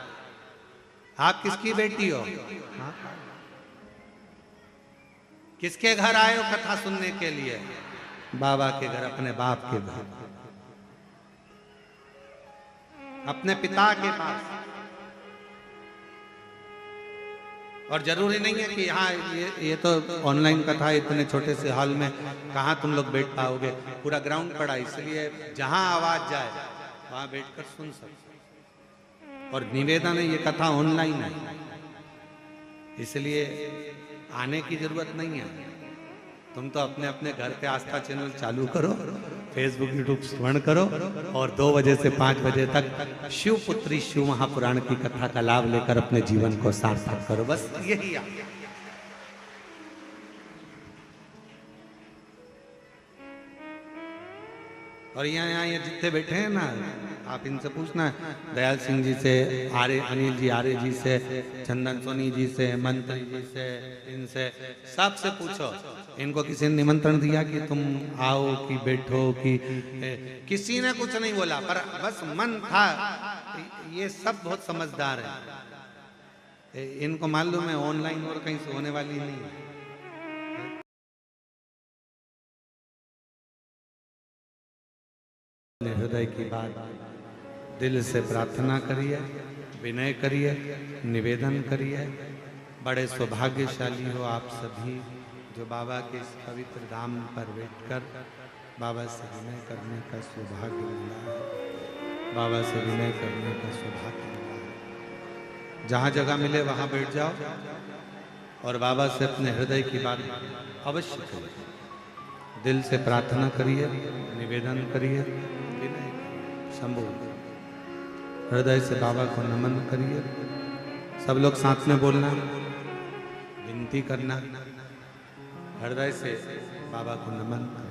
आप किसकी बेटी हो? महाकाल। किसके घर आए हो कथा सुनने के लिए? बाबा के घर, अपने बाप के घर, अपने पिता के पास। और जरूरी नहीं है कि यहाँ ये तो ऑनलाइन कथा, इतने छोटे से हॉल में कहाँ तुम लोग बैठ पाओगे, पूरा ग्राउंड पड़ा, इसलिए जहां आवाज जाए वहां बैठकर सुन सकते। और निवेदन है, ये कथा ऑनलाइन है, इसलिए आने की जरूरत नहीं है। तुम तो अपने अपने घर पे आस्था चैनल चालू करो, फेसबुक यूट्यूब श्रवण करो और 2 बजे से 5 बजे तक शिवपुत्री शिव महापुराण की कथा का लाभ लेकर अपने जीवन को सार्थक करो, बस यही है। और यहाँ ये जितने बैठे हैं ना, आप इनसे पूछना, दयाल सिंह जी से, अनिल जी आर्य जी से, चंदन सोनी जी से, मंत्री जी से, इनसे सबसे पूछो, इनको किसी ने निमंत्रण दिया कि तुम आओ कि बैठो कि किसी ने कुछ नहीं बोला, पर बस मन था। ये सब बहुत समझदार है, इनको मालूम है ऑनलाइन और कहीं से होने वाली नहीं है। हृदय की बात दिल से प्रार्थना करिए, विनय करिए, निवेदन करिए। बड़े सौभाग्यशाली हो आप सभी जो बाबा के इस पवित्र धाम पर बैठकर बाबा से विनय करने का सौभाग्य मिला है, बाबा से विनय करने का सौभाग्य मिला है। जहाँ जगह मिले वहाँ बैठ जाओ और बाबा से अपने हृदय की बात अवश्य करिए, दिल से प्रार्थना करिए, निवेदन करिए, विनय शंभु हृदय से बाबा को नमन करिए। सब लोग साथ में बोलना, विनती करना, हृदय से बाबा को नमन करना।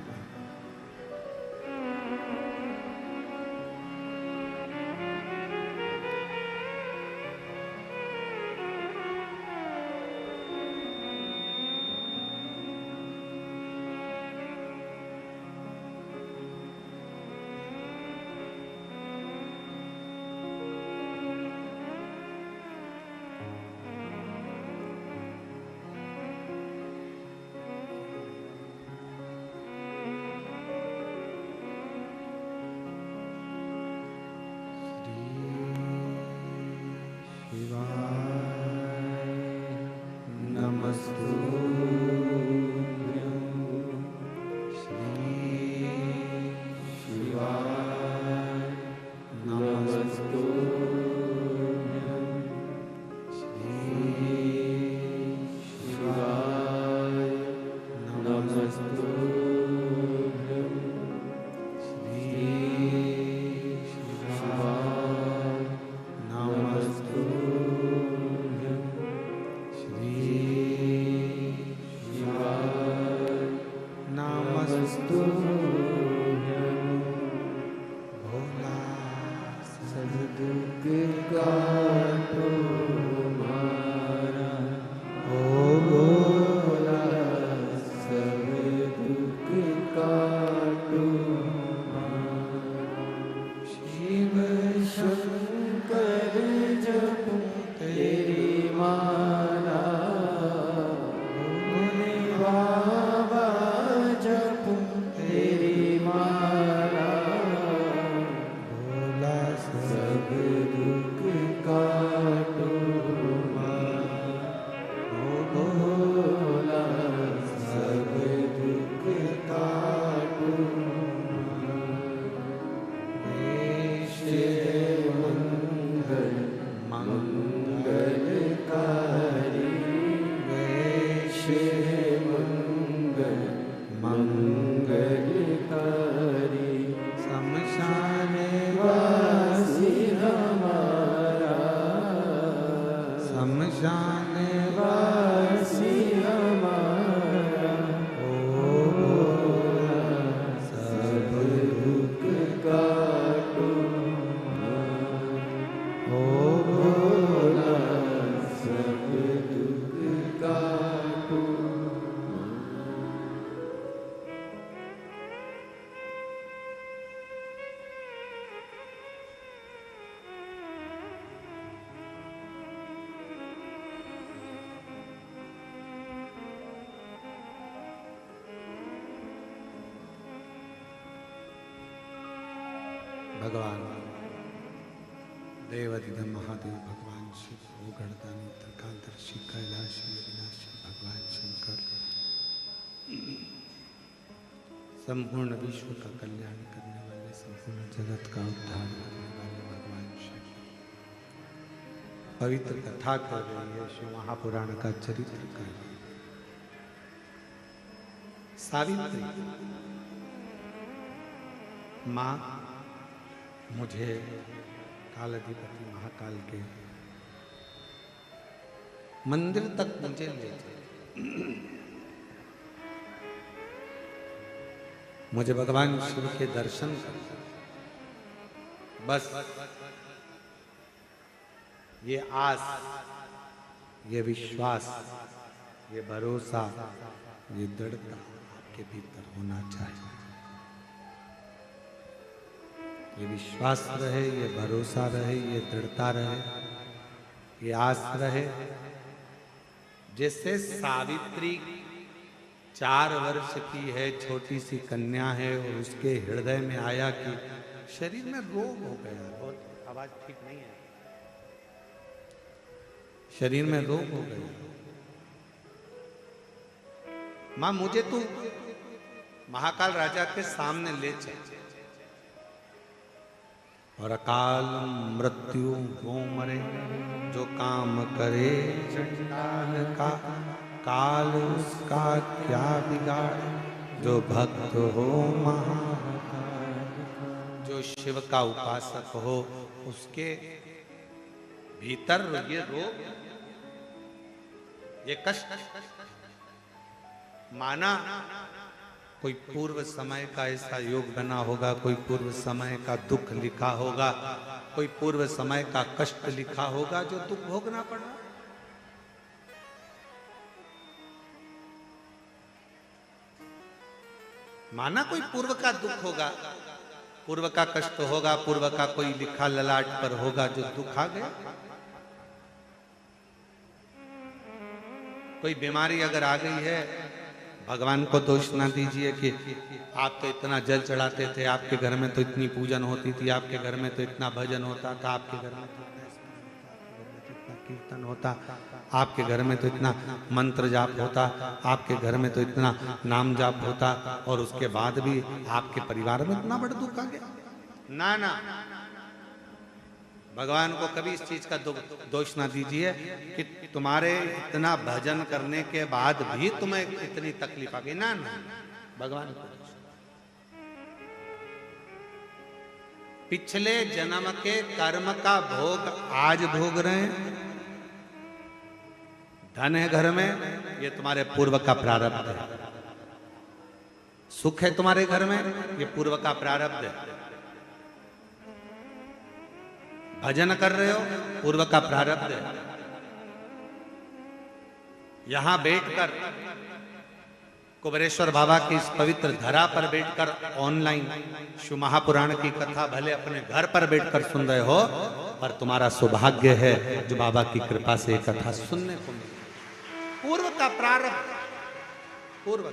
भगवान देवाधिदेव महादेव भगवान शिव भूगणदानी त्रिकालदर्शी कैलाशी अविनाशी भगवान शंकर संपूर्ण विश्व का कल्याण करने वाले, संपूर्ण जगत का उद्धार करने वाले भगवान शिव पवित्र कथा कर रही है, शिव महापुराण का चरित्र कर रही है। सावित्री माँ मुझे कालाधिपति महाकाल के मंदिर तक मुझे ले चले, मुझे भगवान शिव के दर्शन कर, बस ये आस, ये विश्वास, ये भरोसा, ये दृढ़ता आपके भीतर होना चाहिए। ये विश्वास रहे, ये भरोसा रहे, ये दृढ़ता रहे, ये आस रहे। जैसे सावित्री 4 वर्ष की है, छोटी सी कन्या है और उसके हृदय में आया कि शरीर में रोग हो गया, बहुत आवाज ठीक नहीं है, शरीर में रोग हो गया, मां मुझे तू महाकाल राजा के सामने ले चल। और अकाल मृत्यु वो मरे जो काम करे चंडाल का, काल उसका क्या बिगाड़ जो भक्त हो महाकाल। जो शिव का उपासक हो उसके भीतर ये रोग, ये कष्ट माना कोई पूर्व समय का ऐसा योग बना होगा, कोई पूर्व समय का दुख लिखा होगा, कोई पूर्व समय का कष्ट लिखा होगा जो दुख भोगना पड़ा। माना कोई पूर्व का दुख होगा, पूर्व का कष्ट होगा, पूर्व का कोई लिखा ललाट पर होगा जो दुख आ गया। कोई बीमारी अगर आ गई है, भगवान को दोष ना दीजिए कि आप तो इतना जल चढ़ाते थे, आपके घर में तो इतनी पूजन होती थी, आपके घर में तो इतना भजन होता था, आपके घर में तो इतना कीर्तन होता, आपके घर में तो इतना मंत्र जाप होता, आपके घर में तो इतना नाम जाप होता, और उसके बाद भी आपके परिवार में इतना बड़ा दुख आ गया। ना ना, भगवान को कभी इस चीज का दोष ना दीजिए कि तुम्हारे इतना भजन करने के बाद भी तुम्हें इतनी तकलीफ आ गई। ना ना, भगवान को पिछले जन्म के कर्म का भोग आज भोग रहे हैं। धन है घर में, ये तुम्हारे पूर्व का प्रारब्ध है। सुख है तुम्हारे घर में, ये पूर्व का प्रारब्ध है। भजन कर रहे हो, पूर्व का प्रारब्ध है। यहां बैठकर कुबेरेश्वर बाबा की इस पवित्र धरा पर बैठकर ऑनलाइन शिव महापुराण की कथा भले अपने घर पर बैठकर सुन रहे हो, पर तुम्हारा सौभाग्य है जो बाबा की कृपा से ये कथा सुनने को मिली। पूर्व का प्रारब्ध, पूर्व।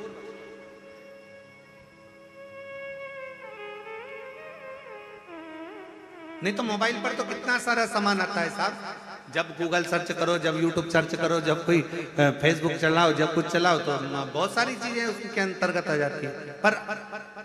नहीं तो मोबाइल पर तो कितना सारा सामान आता है साहब। जब गूगल सर्च करो, जब यूट्यूब सर्च करो, जब कोई फेसबुक चलाओ, जब कुछ चलाओ, तो बहुत सारी चीजें उसके अंतर्गत आ जाती है। पर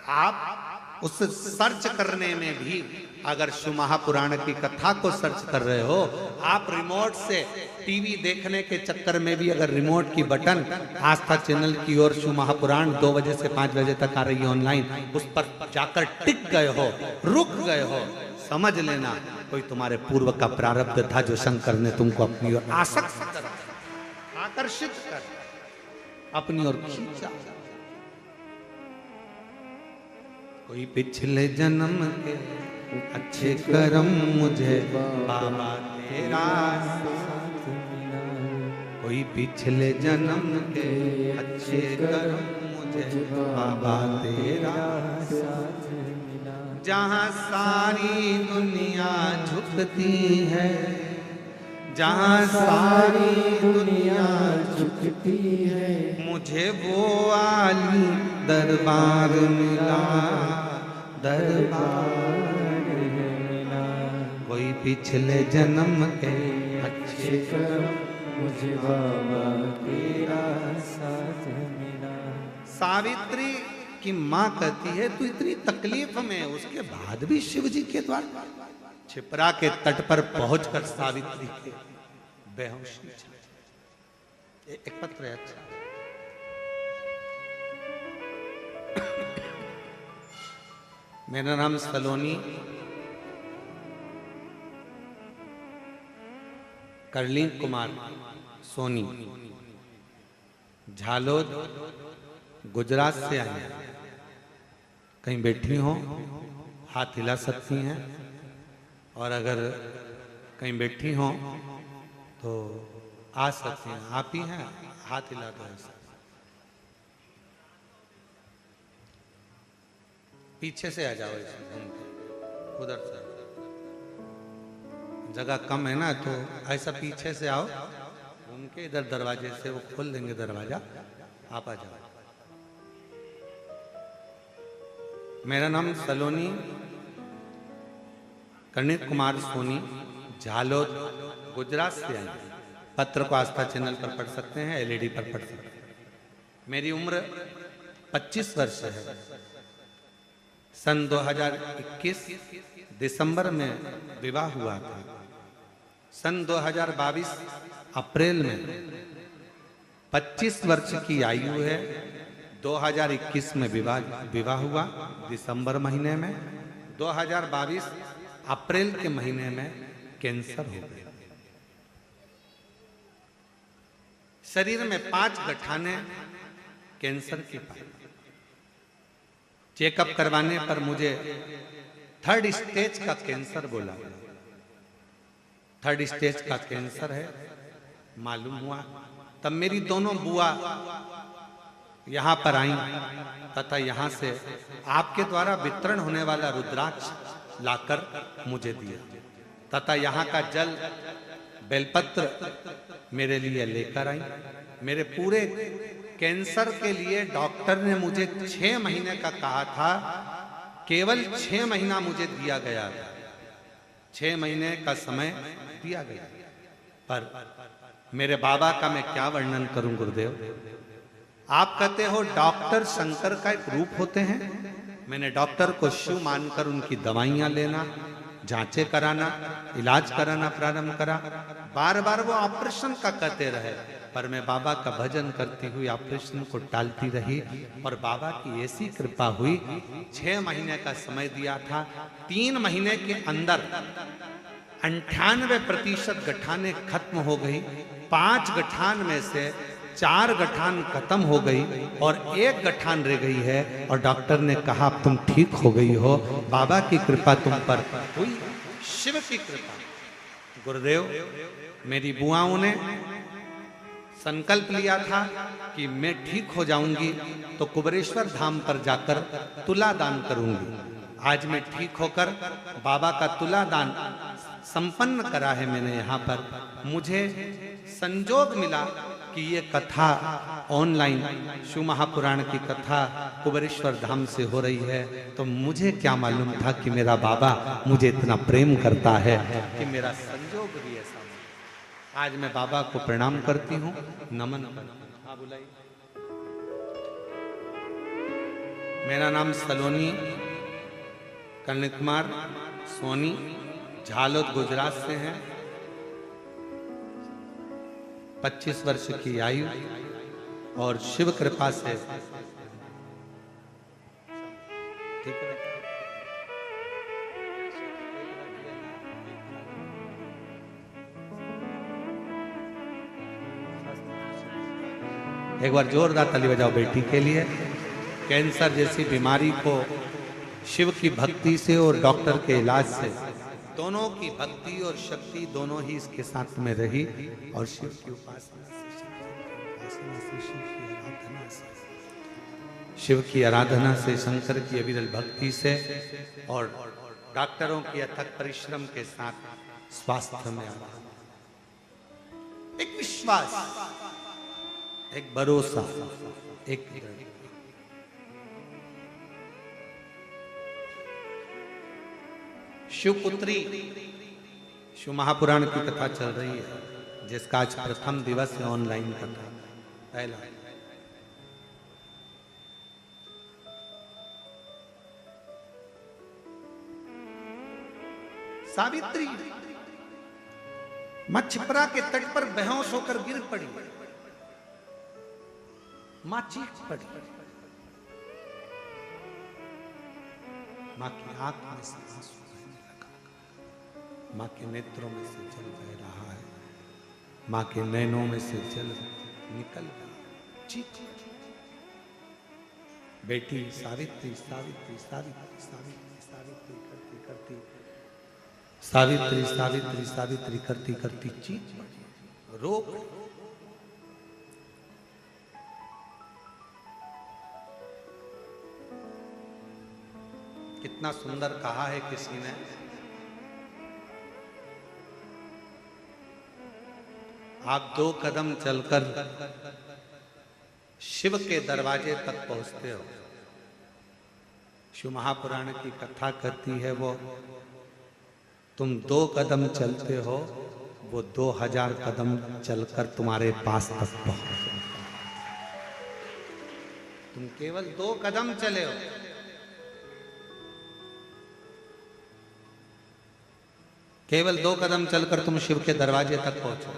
आप उस सर्च करने में भी अगर शिव महापुराण की कथा को सर्च कर रहे हो, आप रिमोट से टीवी देखने के चक्कर में भी अगर रिमोट की बटन आस्था चैनल की ओर शिव महापुराण 2 बजे से 5 बजे तक आ रही है ऑनलाइन, उस पर जाकर टिक गए हो, रुक गए हो, समझ लेना कोई तुम्हारे पूर्व का प्रारब्ध था जो शंकर ने तुमको अपनी ओर आसक्त कर, आकर्षित कर, अपनी ओर खींचा। कोई पिछले जन्म के अच्छे कर्म मुझे बाबा तेरा साथ मिला। कोई पिछले जन्म के अच्छे कर्म मुझे बाबा तेरा साथ मिला। जहाँ सारी दुनिया झुकती है, जहाँ सारी दुनिया झुकती है, मुझे वो आली दरबार मिला, दरबार कोई पिछले जन्म के अच्छे कर्म मुझे बाबा तेरा साथ मिला। सावित्री की माँ कहती है तू इतनी तकलीफ में, उसके बाद भी शिव जी के द्वारा छिपरा के तट पर पहुंचकर सावित्री के बेहोशी चली। एक पत्र है अच्छा। मेरा नाम सलोनी करली कुमार सोनी झालोद गुजरात से आई हैं। कहीं बैठी हो हाथ हिला सकती हैं, और अगर कहीं बैठी हो तो आ सकती हैं। आप ही हैं, हाथ हिला दो ऐसा। पीछे से आ जाओ ऐसे घूम के, उधर से जगह कम है ना, तो ऐसा पीछे से आओ घूम के, इधर दरवाजे से वो खोल देंगे दरवाजा, आप आ जाओ। मेरा नाम सलोनी कर्णित कुमार सोनी झालोद गुजरात से आई। पत्र को आस्था चैनल पर पढ़ सकते हैं, एलईडी पर पढ़ सकते हैं। मेरी उम्र 25 वर्ष है। सन 2021 दिसंबर में विवाह हुआ था। सन 2022 अप्रैल में 25 वर्ष की आयु है। 2021 में विवाह हुआ दिसंबर महीने में। 2022 अप्रैल के महीने में कैंसर हो गया। शरीर में 5 गठाने कैंसर की पाई। चेकअप करवाने पर मुझे 3rd स्टेज का कैंसर बोला। 3rd स्टेज का कैंसर है मालूम हुआ। तब मेरी दोनों बुआ यहाँ पर आई तथा यहाँ से आपके द्वारा वितरण होने वाला रुद्राक्ष लाकर मुझे दिया, तथा यहाँ का जल बेलपत्र मेरे लिए लेकर आई। मेरे पूरे कैंसर के लिए डॉक्टर ने मुझे 6 महीने का कहा था, केवल 6 महीना मुझे दिया गया था। 6 महीने का समय दिया गया, पर मेरे बाबा का मैं क्या वर्णन करूं गुरुदेव। आप कहते हो डॉक्टर शंकर का एक रूप होते हैं। मैंने डॉक्टर को शिव मानकर उनकी दवाइयां लेना, जांचें कराना, इलाज कराना प्रारंभ करा। बार बार वो ऑपरेशन का कहते रहे, पर मैं बाबा का भजन करती हुई ऑपरेशन को टालती रही। और बाबा की ऐसी कृपा हुई, 6 महीने का समय दिया था, 3 महीने के अंदर 98% गठाने खत्म हो गई। 5 गठान में से 4 गठान खत्म हो गई और 1 गठान रह गई है। और डॉक्टर ने कहा अब तुम ठीक हो गई हो, बाबा की कृपा तुम पर हुई, शिव की कृपा। गुरुदेव, मेरी बुआओं ने संकल्प लिया था कि मैं ठीक हो जाऊंगी तो कुबेरेश्वर धाम पर जाकर तुला दान करूंगी। आज मैं ठीक होकर बाबा का तुला दान संपन्न करा है मैंने यहाँ पर। मुझे संजोग मिला कि ये कथा ऑनलाइन शिव महापुराण की कथा कुबेरेश्वर धाम से हो रही है, तो मुझे क्या मालूम था कि मेरा बाबा मुझे इतना प्रेम करता है कि मेरा संजोग भी ऐसा। आज मैं बाबा को प्रणाम करती हूँ, नमन। हाँ बुलाइए। मेरा नाम सलोनी कर्णित कुमार सोनी झालोद गुजरात से हैं। 25 वर्ष की आयु और शिव कृपा से ठीक है। एक बार जोरदार ताली बजाओ बेटी के लिए। कैंसर जैसी बीमारी को शिव की भक्ति से और डॉक्टर के इलाज से, दोनों की भक्ति और शक्ति दोनों ही इसके साथ में रही। और शिव की उपासना से, शिव की आराधना से, शंकर की अविरल भक्ति से और डॉक्टरों की अथक परिश्रम के साथ स्वास्थ्य में एक विश्वास, एक भरोसा, एक शिवपुत्री शिव महापुराण की कथा चल रही है, जिसका आज प्रथम दिवस है ऑनलाइन कथा पहला। सावित्री मां छिपरा के तट पर बेहोश होकर गिर पड़ी। मां चीख पड़ी। मां की आंख में से आंसू बहने लगा। मां के नेत्रों में से जल बह रहा है। मां के नैनों में से जल निकल रहा। चीख बेटी सावित्री सावित्री सावित्री सावित्री सावित्री करती करती सावित्री सावित्री सावित्री करती करती चीख पड़ी, रो पड़ी। कितना सुंदर कहा है किसी ने, आप 2 कदम चलकर शिव के दरवाजे तक पहुंचते हो। शिव महापुराण की कथा कहती है वो तुम 2 कदम चलते हो, वो 2000 कदम चलकर तुम्हारे पास तक पहुंच। तुम केवल 2 कदम चले हो, केवल 2 कदम चलकर तुम शिव के दरवाजे तक पहुंचो,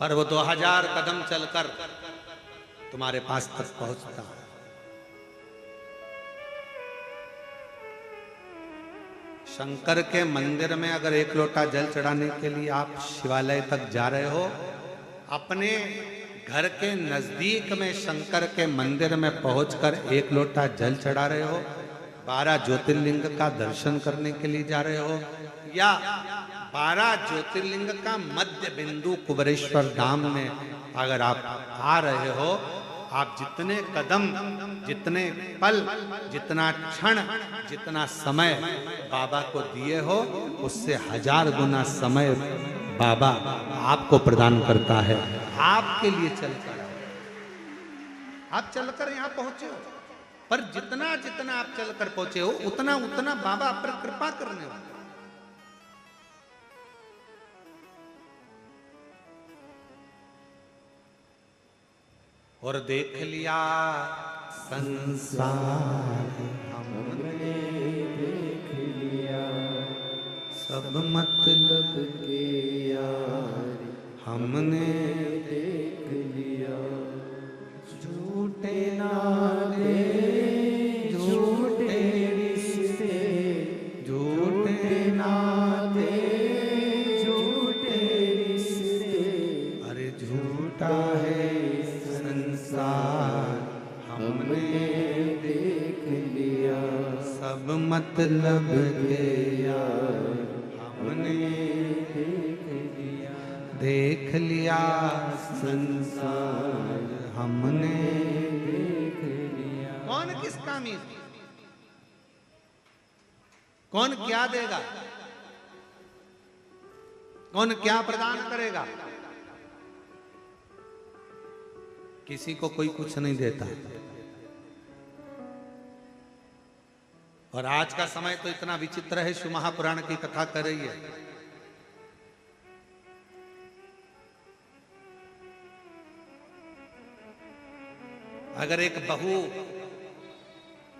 पर वो 2000 कदम चलकर तुम्हारे पास तक पहुंचता है। शंकर के मंदिर में अगर 1 लोटा जल चढ़ाने के लिए आप शिवालय तक जा रहे हो, अपने घर के नजदीक में शंकर के मंदिर में पहुंचकर 1 लोटा जल चढ़ा रहे हो, 12 ज्योतिर्लिंग का दर्शन करने के लिए जा रहे हो, या 12 ज्योतिर्लिंग का मध्य बिंदु कुबेरेश्वर धाम में अगर आप आ रहे हो, आप जितने कदम, जितने पल, जितना क्षण, जितना समय बाबा को दिए हो, उससे 1000 गुना समय बाबा आपको प्रदान करता है। आपके लिए चलकर आप चलकर यहां पहुंचे हो, पर जितना जितना आप चलकर पहुंचे हो, उतना उतना बाबा आप पर कृपा करने वाले। और देख लिया संसार हमने, देख लिया सब मतलब के यार हमने देख लिया। झूठे नाते झूठे रिश्ते, झूठे नाते झूठे रिश्ते, अरे झूठा है संसार हमने देख लिया। सब मतलब के यार हमने देख लिया। संसार हमने देख लिया। कौन किस कामी, कौन क्या देगा, कौन क्या प्रदान करेगा? किसी को कोई कुछ नहीं देता। और आज का समय तो इतना विचित्र है, शिव महापुराण की कथा कर रही है। अगर एक बहू,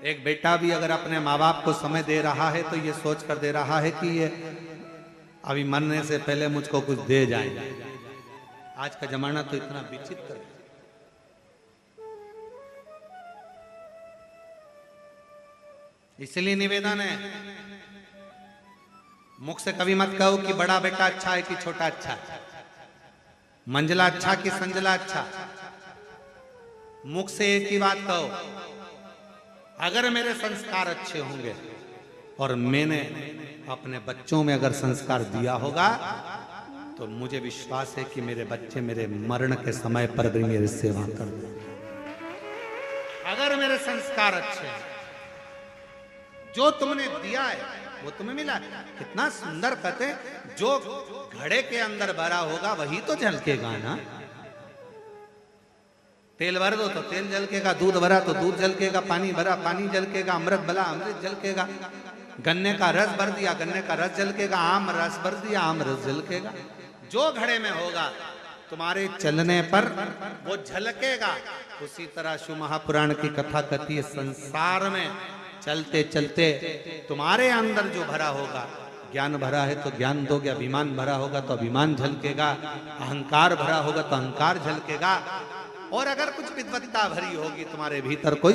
एक बेटा भी अगर अपने माँ बाप को समय दे रहा है, तो ये सोच कर दे रहा है कि ये अभी मरने से पहले मुझको कुछ दे जाए। आज का जमाना तो इतना विचित्र है। इसलिए निवेदन है, मुख से कभी मत कहो कि बड़ा बेटा अच्छा है कि छोटा अच्छा, मंजला अच्छा कि संजला अच्छा। मुख से एक ही बात कहो, अगर मेरे संस्कार अच्छे होंगे और मैंने अपने बच्चों में अगर संस्कार दिया होगा, तो मुझे विश्वास है कि मेरे बच्चे मेरे मरण के समय पर भी मेरी सेवा कर देंगे। अगर मेरे संस्कार अच्छे हैं, जो तुमने दिया है वो तुम्हें मिला। कितना सुंदर कहते, जो घड़े के अंदर भरा होगा वही तो झलकेगा ना। तेल भर दो तो तेल झलकेगा, दूध भरा तो दूध झलकेगा, पानी भरा पानी झलकेगा, अमृत भरा अमृत झलकेगा, गन्ने का रस भर दिया गन्ने का रस झलकेगा, आम रस भर दिया आम रस झलकेगा। जो घड़े में होगा तुम्हारे चलने पर वो झलकेगा। उसी तरह शिव महापुराण की कथा कहती है, संसार में चलते चलते तुम्हारे अंदर जो भरा होगा, ज्ञान भरा है तो ज्ञान दोगे, अभिमान भरा होगा तो अभिमान झलकेगा, अहंकार भरा होगा तो अहंकार झलकेगा। और अगर कुछ विद्वत्ता भरी होगी तुम्हारे भीतर, कोई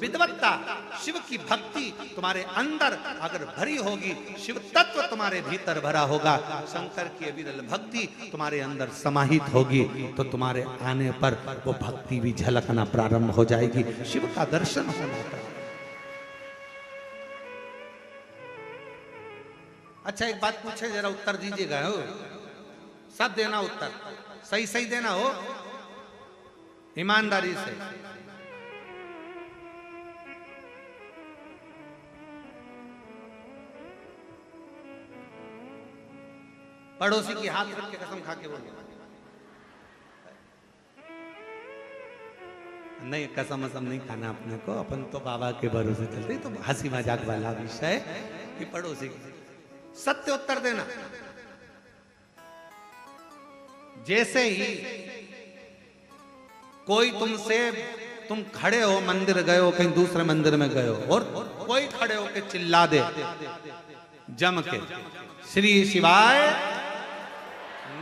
विद्वत्ता शिव की भक्ति तुम्हारे अंदर अगर भरी होगी, शिव तत्व तुम्हारे भीतर भरा होगा, शंकर की विरल भक्ति तुम्हारे अंदर समाहित होगी, तो तुम्हारे आने पर वो भक्ति भी झलकना प्रारंभ हो जाएगी, शिव का दर्शन होना। अच्छा एक बात पूछे, जरा उत्तर दीजिएगा, हो सब देना उत्तर, सही सही देना हो, ईमानदारी से। पड़ोसी की हाथ रख के कसम खा के बोलिए। नहीं, कसम असम नहीं खाना अपने को, अपन तो बाबा के भरोसे चलते, तो हंसी मजाक वाला विषय कि पड़ोसी की सत्य उत्तर देना। जैसे ही कोई तुमसे, तुम खड़े हो मंदिर गए हो, कहीं दूसरे मंदिर में गए हो, और कोई खड़े हो के चिल्ला दे जम के, श्री शिवाय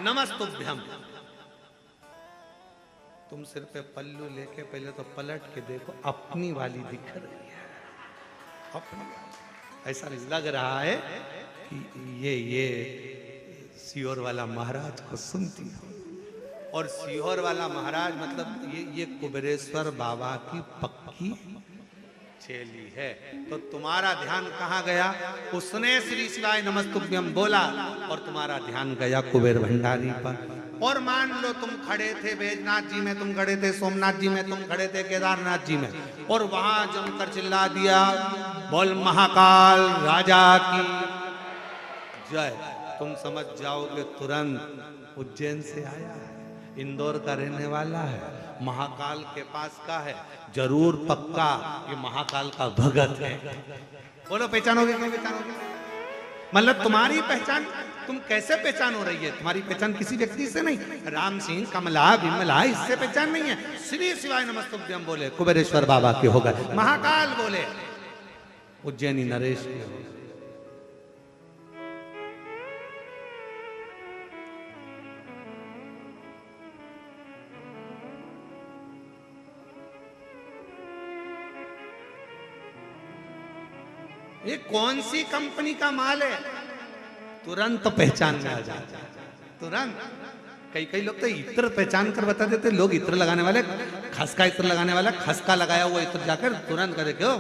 नमस्तुभ्यम, तुम सिर पे पल्लू लेके पहले तो पलट के देखो, अपनी वाली दिख रही है, अपनी, ऐसा लग रहा है कि ये सीहोर वाला महाराज को सुनती हो। और सीहोर वाला महाराज मतलब ये कुबेरेश्वर बाबा की पक्की चेली है। तो तुम्हारा ध्यान कहाँ गया? उसने श्री शिवाय नमस्तुभ्यम बोला और तुम्हारा ध्यान गया कुबेर भंडारी पर। और मान लो तुम खड़े थे बैजनाथ जी में, तुम खड़े थे सोमनाथ जी में, तुम खड़े थे केदारनाथ जी में, और वहां जमकर चिल्ला दिया बोल महाकाल राजा की जय, तुम समझ जाओगे तुरंत उज्जैन से आया है, इंदौर का रहने वाला है, महाकाल के पास का है, जरूर पक्का ये महाकाल का भगत है। बोलो पहचानोगे क्या? पहचानोगे? मतलब तुम्हारी पहचान, तुम कैसे पहचान हो रही है? तुम्हारी पहचान किसी व्यक्ति से नहीं, राम सिंह कमला विमला इससे पहचान नहीं है। श्री शिवाय नमस्तुभ्यम बोले कुबेरेश्वर बाबा के हो गए, महाकाल बोले उज्जैनी नरेश के हो गए। ये कौन सी कंपनी का माल है? तुरंत पहचान में आ जाता है, तुरंत। कई लोग तो इत्र पहचान कर बता देते, लोग इत्र लगाने वाले, खस का इत्र लगाने वाला, खस का लगाया हुआ इत्र जाकर तुरंत करे, क्यों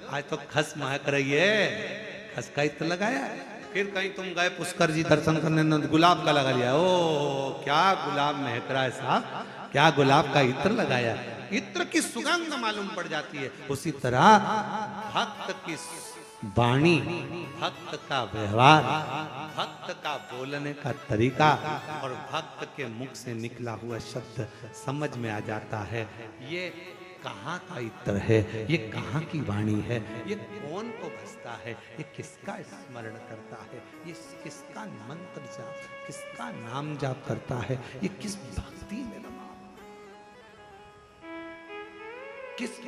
आज तो खस महक रही है, खस का इत्र लगाया। फिर कहीं तुम गए पुष्कर जी दर्शन करने, गुलाब का लगा लिया, ओ क्या गुलाब महक रहा है साहब, क्या गुलाब का इत्र लगाया, इत्र की सुगंध मालूम पड़ जाती है। उसी तरह भक्त की वाणी, भक्त का व्यवहार, भक्त का बोलने का तरीका और भक्त के मुख से निकला हुआ शब्द समझ में आ जाता है, ये कहाँ का इत्र है, ये कहाँ की वाणी है, ये कौन को भसता है, ये किसका स्मरण करता है, ये किसका मंत्र जाप, किसका नाम जाप करता है, ये किस भक्ति में रमा, किस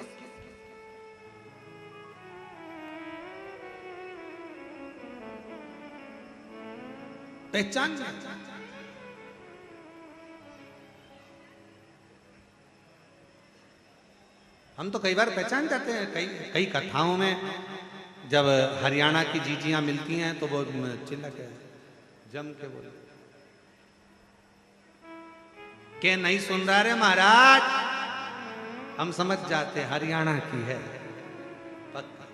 पहचान। हम तो कई बार पहचान जाते हैं, कई कथाओं में जब हरियाणा की जीजियां मिलती हैं तो वो चिल्ला के जम के बोले के नहीं सुन रहा रे महाराज, हम समझ जाते हरियाणा की है पक्का।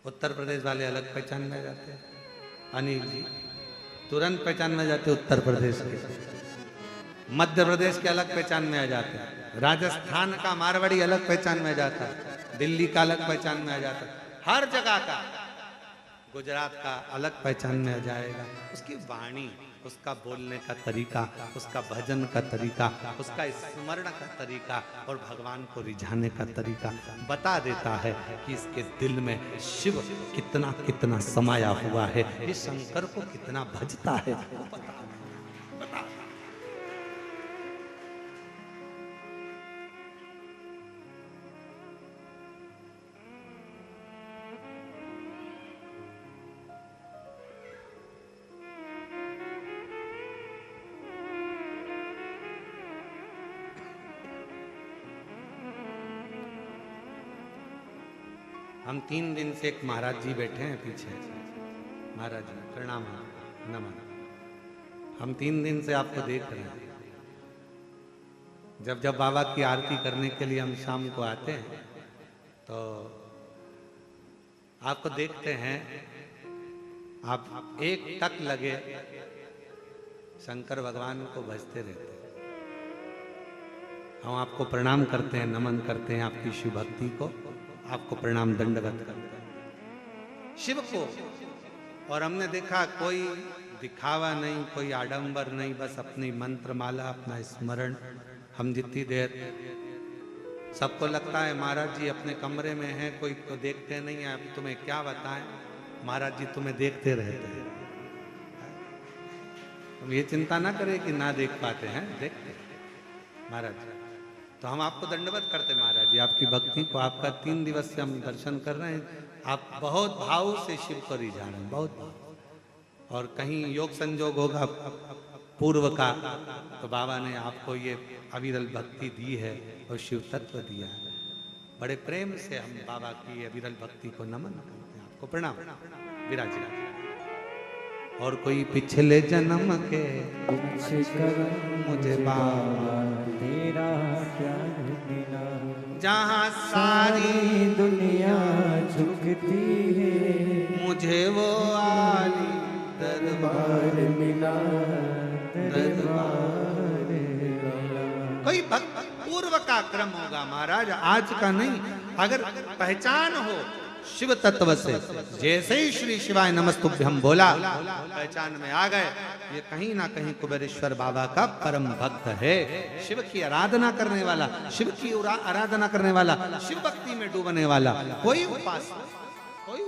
उत्तर प्रदेश वाले अलग पहचान में जाते हैं, अनिल जी तुरंत पहचान में जाते उत्तर प्रदेश के, मध्य प्रदेश के अलग पहचान में आ जाते हैं, राजस्थान का मारवाड़ी अलग पहचान में आ जाता है, दिल्ली का अलग पहचान में आ जाता है, हर जगह का, गुजरात का अलग पहचान में आ जाएगा। उसकी वाणी, उसका बोलने का तरीका, उसका भजन का तरीका, उसका स्मरण का तरीका और भगवान को रिझाने का तरीका बता देता है कि इसके दिल में शिव कितना कितना समाया हुआ है, ये शंकर को कितना भजता है। बता। हम 3 दिन से एक महाराज जी बैठे हैं पीछे। महाराज जी प्रणाम, नमन। हम 3 दिन से आपको देख रहे हैं। जब जब बाबा की आरती करने के लिए हम शाम को आते हैं तो आपको देखते हैं, आप एक टक लगे शंकर भगवान को भजते रहते हैं। हम आपको प्रणाम करते हैं, नमन करते हैं आपकी शिव भक्ति को, आपको प्रणाम दंडवत करते हैं शिव को। और हमने देखा कोई दिखावा नहीं, कोई आडंबर नहीं, बस अपनी मंत्र माला, अपना स्मरण। हम जितनी देर सबको लगता है महाराज जी अपने कमरे में हैं, कोई को देखते नहीं है। अब तुम्हें क्या बताएं, महाराज जी तुम्हें देखते रहते हैं। तुम ये चिंता ना करें कि ना देख पाते हैं, देखते महाराज जी। तो हम आपको दंडवत करते महाराज जी, आपकी भक्ति को। आपका 3 दिवस से हम दर्शन कर रहे हैं, आप बहुत भाव से शिव को रिझा रहे हैं, बहुत भाव। और कहीं योग संजोग होगा पूर्व का तो बाबा ने आपको ये अविरल भक्ति दी है और शिव तत्व दिया है। बड़े प्रेम से हम बाबा की अविरल भक्ति को नमन करते हैं, आपको प्रणाम। विराज। और कोई पिछले जन्म के मुझे बाबा तेरा प्यार मिला, जहाँ सारी दुनिया झुकती है, मुझे वो आली दरबार मिला, दरबार मिला। कोई भक्त पूर्व का क्रम होगा महाराज, आज का नहीं। अगर पहचान हो शिव तत्व से, जैसे ही श्री शिवाय नमस्तुभ्यं बोला, पहचान में आ गए, ये कहीं ना कहीं कुबेरेश्वर बाबा का परम भक्त है। शिव की आराधना करने वाला, शिव की आराधना करने वाला, शिव भक्ति में डूबने वाला कोई उपासक, कोई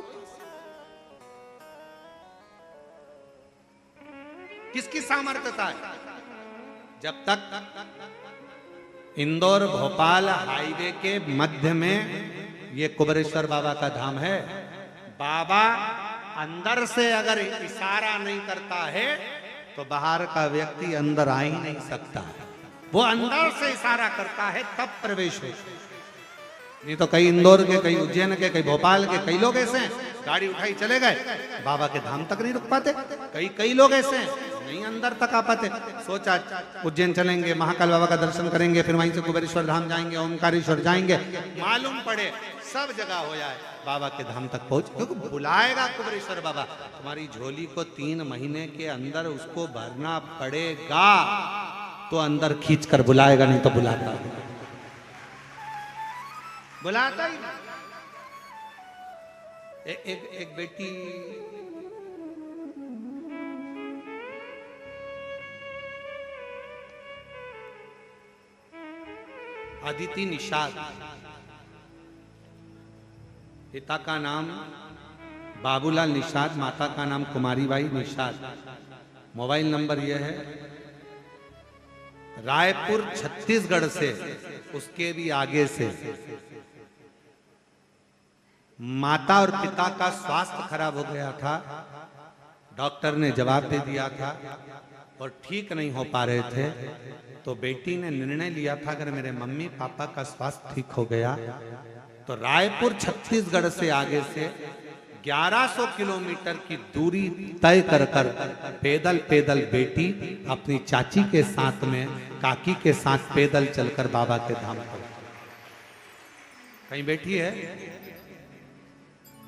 किसकी सामर्थ्यता है। जब तक इंदौर भोपाल हाईवे के मध्य में ये कुबेरेश्वर बाबा का धाम है, बाबा अंदर से अगर इशारा नहीं करता है तो बाहर का व्यक्ति अंदर आ ही नहीं सकता। वो अंदर से इशारा करता है तब प्रवेश हो। नहीं तो कई इंदौर के, कई उज्जैन के, कई भोपाल के कई लोग ऐसे हैं, गाड़ी उठाई चले गए, बाबा के धाम तक नहीं रुक पाते। कई लोग ऐसे हैं नहीं अंदर तक आ पाते। सोचा उज्जैन चलेंगे, महाकाल बाबा का दर्शन करेंगे, फिर वहीं से कुबेरेश्वर धाम जाएंगे, ओमकारेश्वर जाएंगे, मालूम पड़े सब जगह हो जाए, बाबा के धाम तक पहुंच, क्योंकि बुलाएगा कुबेरेश्वर बाबा। तुम्हारी झोली को 3 महीने के अंदर उसको भरना पड़ेगा, तो अंदर खींच कर बुलाएगा, नहीं तो बुलाता ही एक बेटी अदिति निषाद, पिता का नाम बाबूलाल निषाद, माता का नाम कुमारी बाई निषाद। मोबाइल नंबर यह है, रायपुर छत्तीसगढ़ से, उसके भी आगे से। माता और पिता का स्वास्थ्य खराब हो गया था, डॉक्टर ने जवाब दे दिया था और ठीक नहीं हो पा रहे थे। तो बेटी ने निर्णय लिया था अगर मेरे मम्मी पापा का स्वास्थ्य ठीक हो गया तो रायपुर छत्तीसगढ़ से आगे से 1100 किलोमीटर की दूरी तय कर पैदल पैदल बेटी अपनी चाची के साथ में, काकी के साथ पैदल चलकर बाबा के धाम पर। कहीं बैठी है,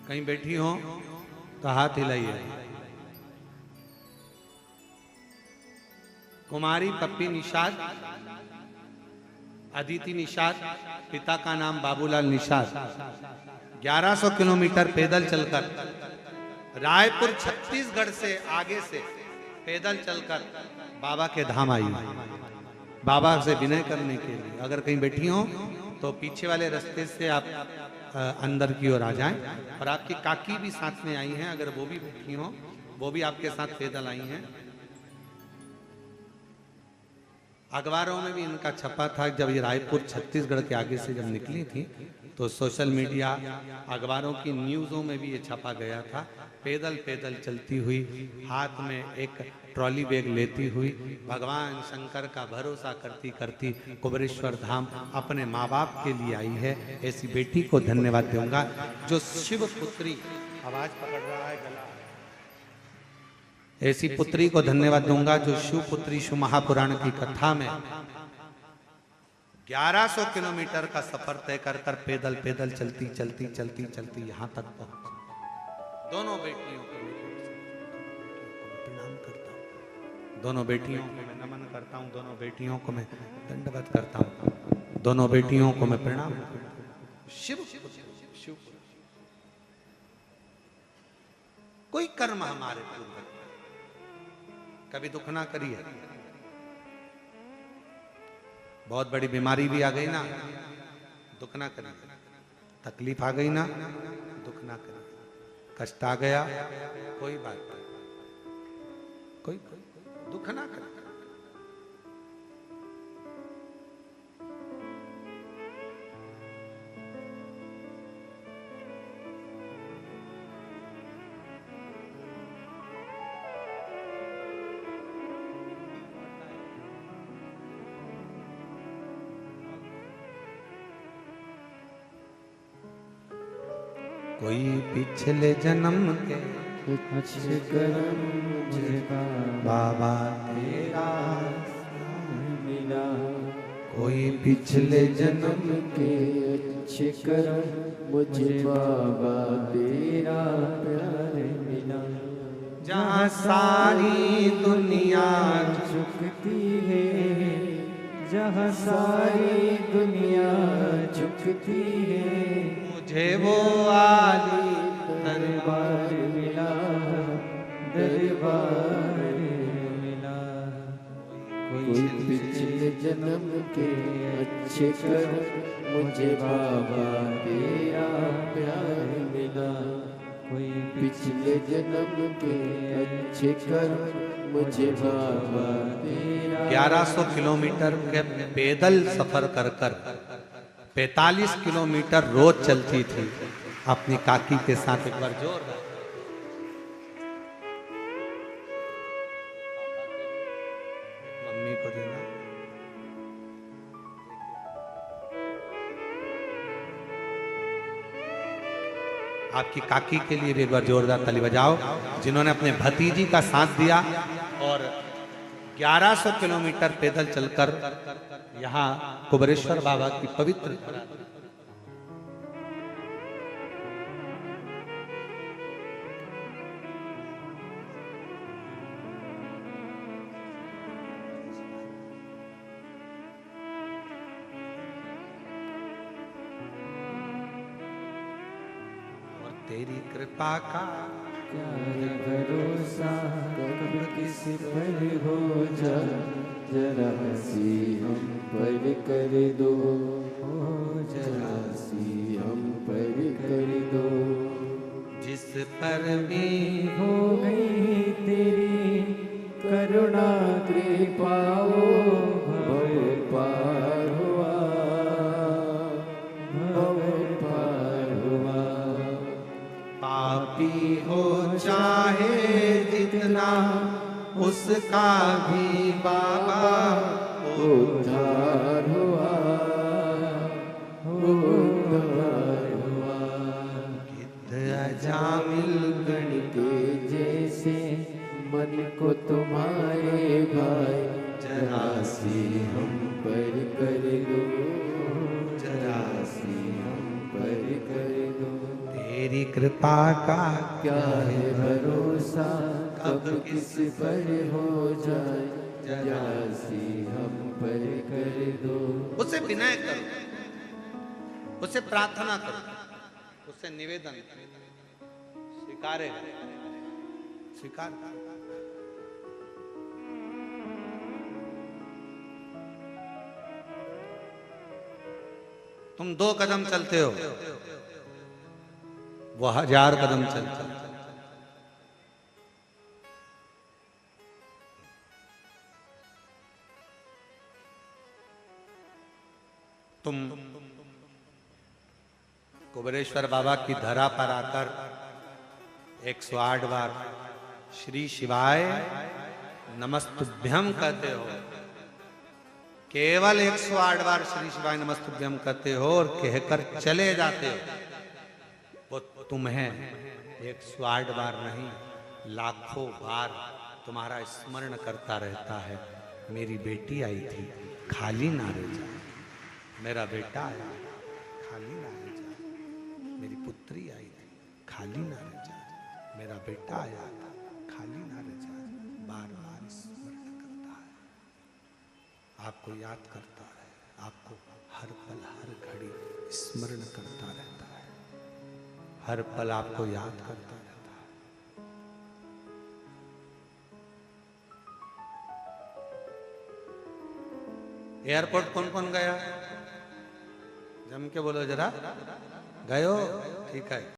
कहीं बैठी हो तो हाथ हिलाइए। कुमारी पप्पी निषाद, अदिति निषाद, पिता का नाम बाबूलाल निषाद, 1100 किलोमीटर पैदल चलकर रायपुर छत्तीसगढ़ से आगे से पैदल चलकर बाबा के धाम आई, बाबा से विनय करने के लिए। अगर कहीं बैठी हो तो पीछे वाले रास्ते से आप अंदर की ओर आ जाएं। और आपकी काकी भी साथ में आई हैं, अगर वो भी बैठी हो, वो भी आपके साथ पैदल आई हैं। अखबारों में भी इनका छपा था। जब ये रायपुर छत्तीसगढ़ के आगे से जब निकली थी तो सोशल मीडिया, अखबारों की न्यूज़ों में भी ये छपा गया था। पैदल पैदल चलती हुई, हाथ में एक ट्रॉली बैग लेती हुई, भगवान शंकर का भरोसा करती करती कुबेरेश्वर धाम अपने माँ बाप के लिए आई है। ऐसी बेटी को धन्यवाद दूंगा जो शिव पुत्री, आवाज पकड़ रहा है गला, ऐसी पुत्री को धन्यवाद दूंगा जो शिव पुत्री शिव महापुराण की कथा में 1100 किलोमीटर का सफर तय कर कर पैदल पैदल चलती चलती चलती चलती यहां तक पहुंची। दोनों बेटियों को प्रणाम करता हूं, दोनों बेटियों को मैं नमन करता हूं, दोनों बेटियों को मैं दंडवत करता हूं, दोनों बेटियों को मैं प्रणाम करता हूं। शिव शिव कोई कर्म हमारे पूर्वज कभी दुख ना करिए। बहुत बड़ी बीमारी भी आ गई ना, दुख ना करिए। तकलीफ आ गई ना, दुख ना करिए। कष्ट आ गया, कोई बात नहीं, कोई दुख ना करिए। कोई पिछले जन्म के अच्छे कर्म मुझे बाबा तेरा मिला, कोई पिछले जन्म के अच्छे कर्म मुझे बाबा तेरा प्यार मिला। जहाँ सारी दुनिया झुकती है, जहाँ सारी दुनिया झुकती है, मुझे वो आली दरबार मिला, दरबार मिला। कोई पिछले जन्म के अच्छे कर्म मुझे बाबा तेरा प्यार मिला। कोई पिछले जन्म के अच्छे कर्म मुझे बाबा तेरा। 1100 किलोमीटर के पैदल सफर कर कर 45 किलोमीटर रोज चलती थी अपनी काकी के साथ। एक बार जोर मम्मी को देना। आपकी काकी के लिए भी एक बार जोरदार ताली बजाओ, जिन्होंने अपने भतीजी का साथ दिया और 1100 किलोमीटर पैदल चलकर यहाँ कुबेरेश्वर बाबा की पवित्र और तेरी कृपा का क्या है भरोसा कब किस पर हो जाए, जरा सी हम पर कर दो, जरा सी हम पर कर दो। जिस पर भी हो गई तेरी करुणा कृपा, भव पार हुआ, भव पार हुआ। पापी हो चाहे जितना उसका भी बाबा उद्धार हुआ, उद्धार हुआ। गिद्ध अजामिल गण के जैसे मन को तुम्हारे भाई, जरा सी हम पर कर दो, जरा सी हम पर कर दो। तेरी कृपा का क्या है भरोसा कब किस पर हो जाए, जरा सी हम पर कर दो। उसे विनय करो, उसे प्रार्थना करो, उसे निवेदन स्वीकारे, स्वीकार। तुम 2 कदम चलते हो, वो 1000 कदम चलता है। तुम कुबेरेश्वर बाबा की धरा पर आकर 108 बार श्री शिवाय नमस्तुभ्यम कहते हो, केवल 108 बार श्री शिवाय नमस्तुभ्यम कहते हो और कहकर चले जाते हो। वो तुम्हें 108 बार नहीं, लाखों बार तुम्हारा स्मरण करता रहता है। मेरी बेटी आई थी, खाली ना रह जाए। मेरा बेटा आया, खाली ना रह जाए। मेरी पुत्री आई थी, खाली ना रह जाए। मेरा बेटा आया था, खाली ना रह जाए। बार बार स्मरण करता है, आपको याद करता है, आपको हर पल हर घड़ी स्मरण करता रहता है, हर पल आपको याद करता रहता है। एयरपोर्ट कौन कौन गया? जम के बोलो जरा। गयो? ठीक है।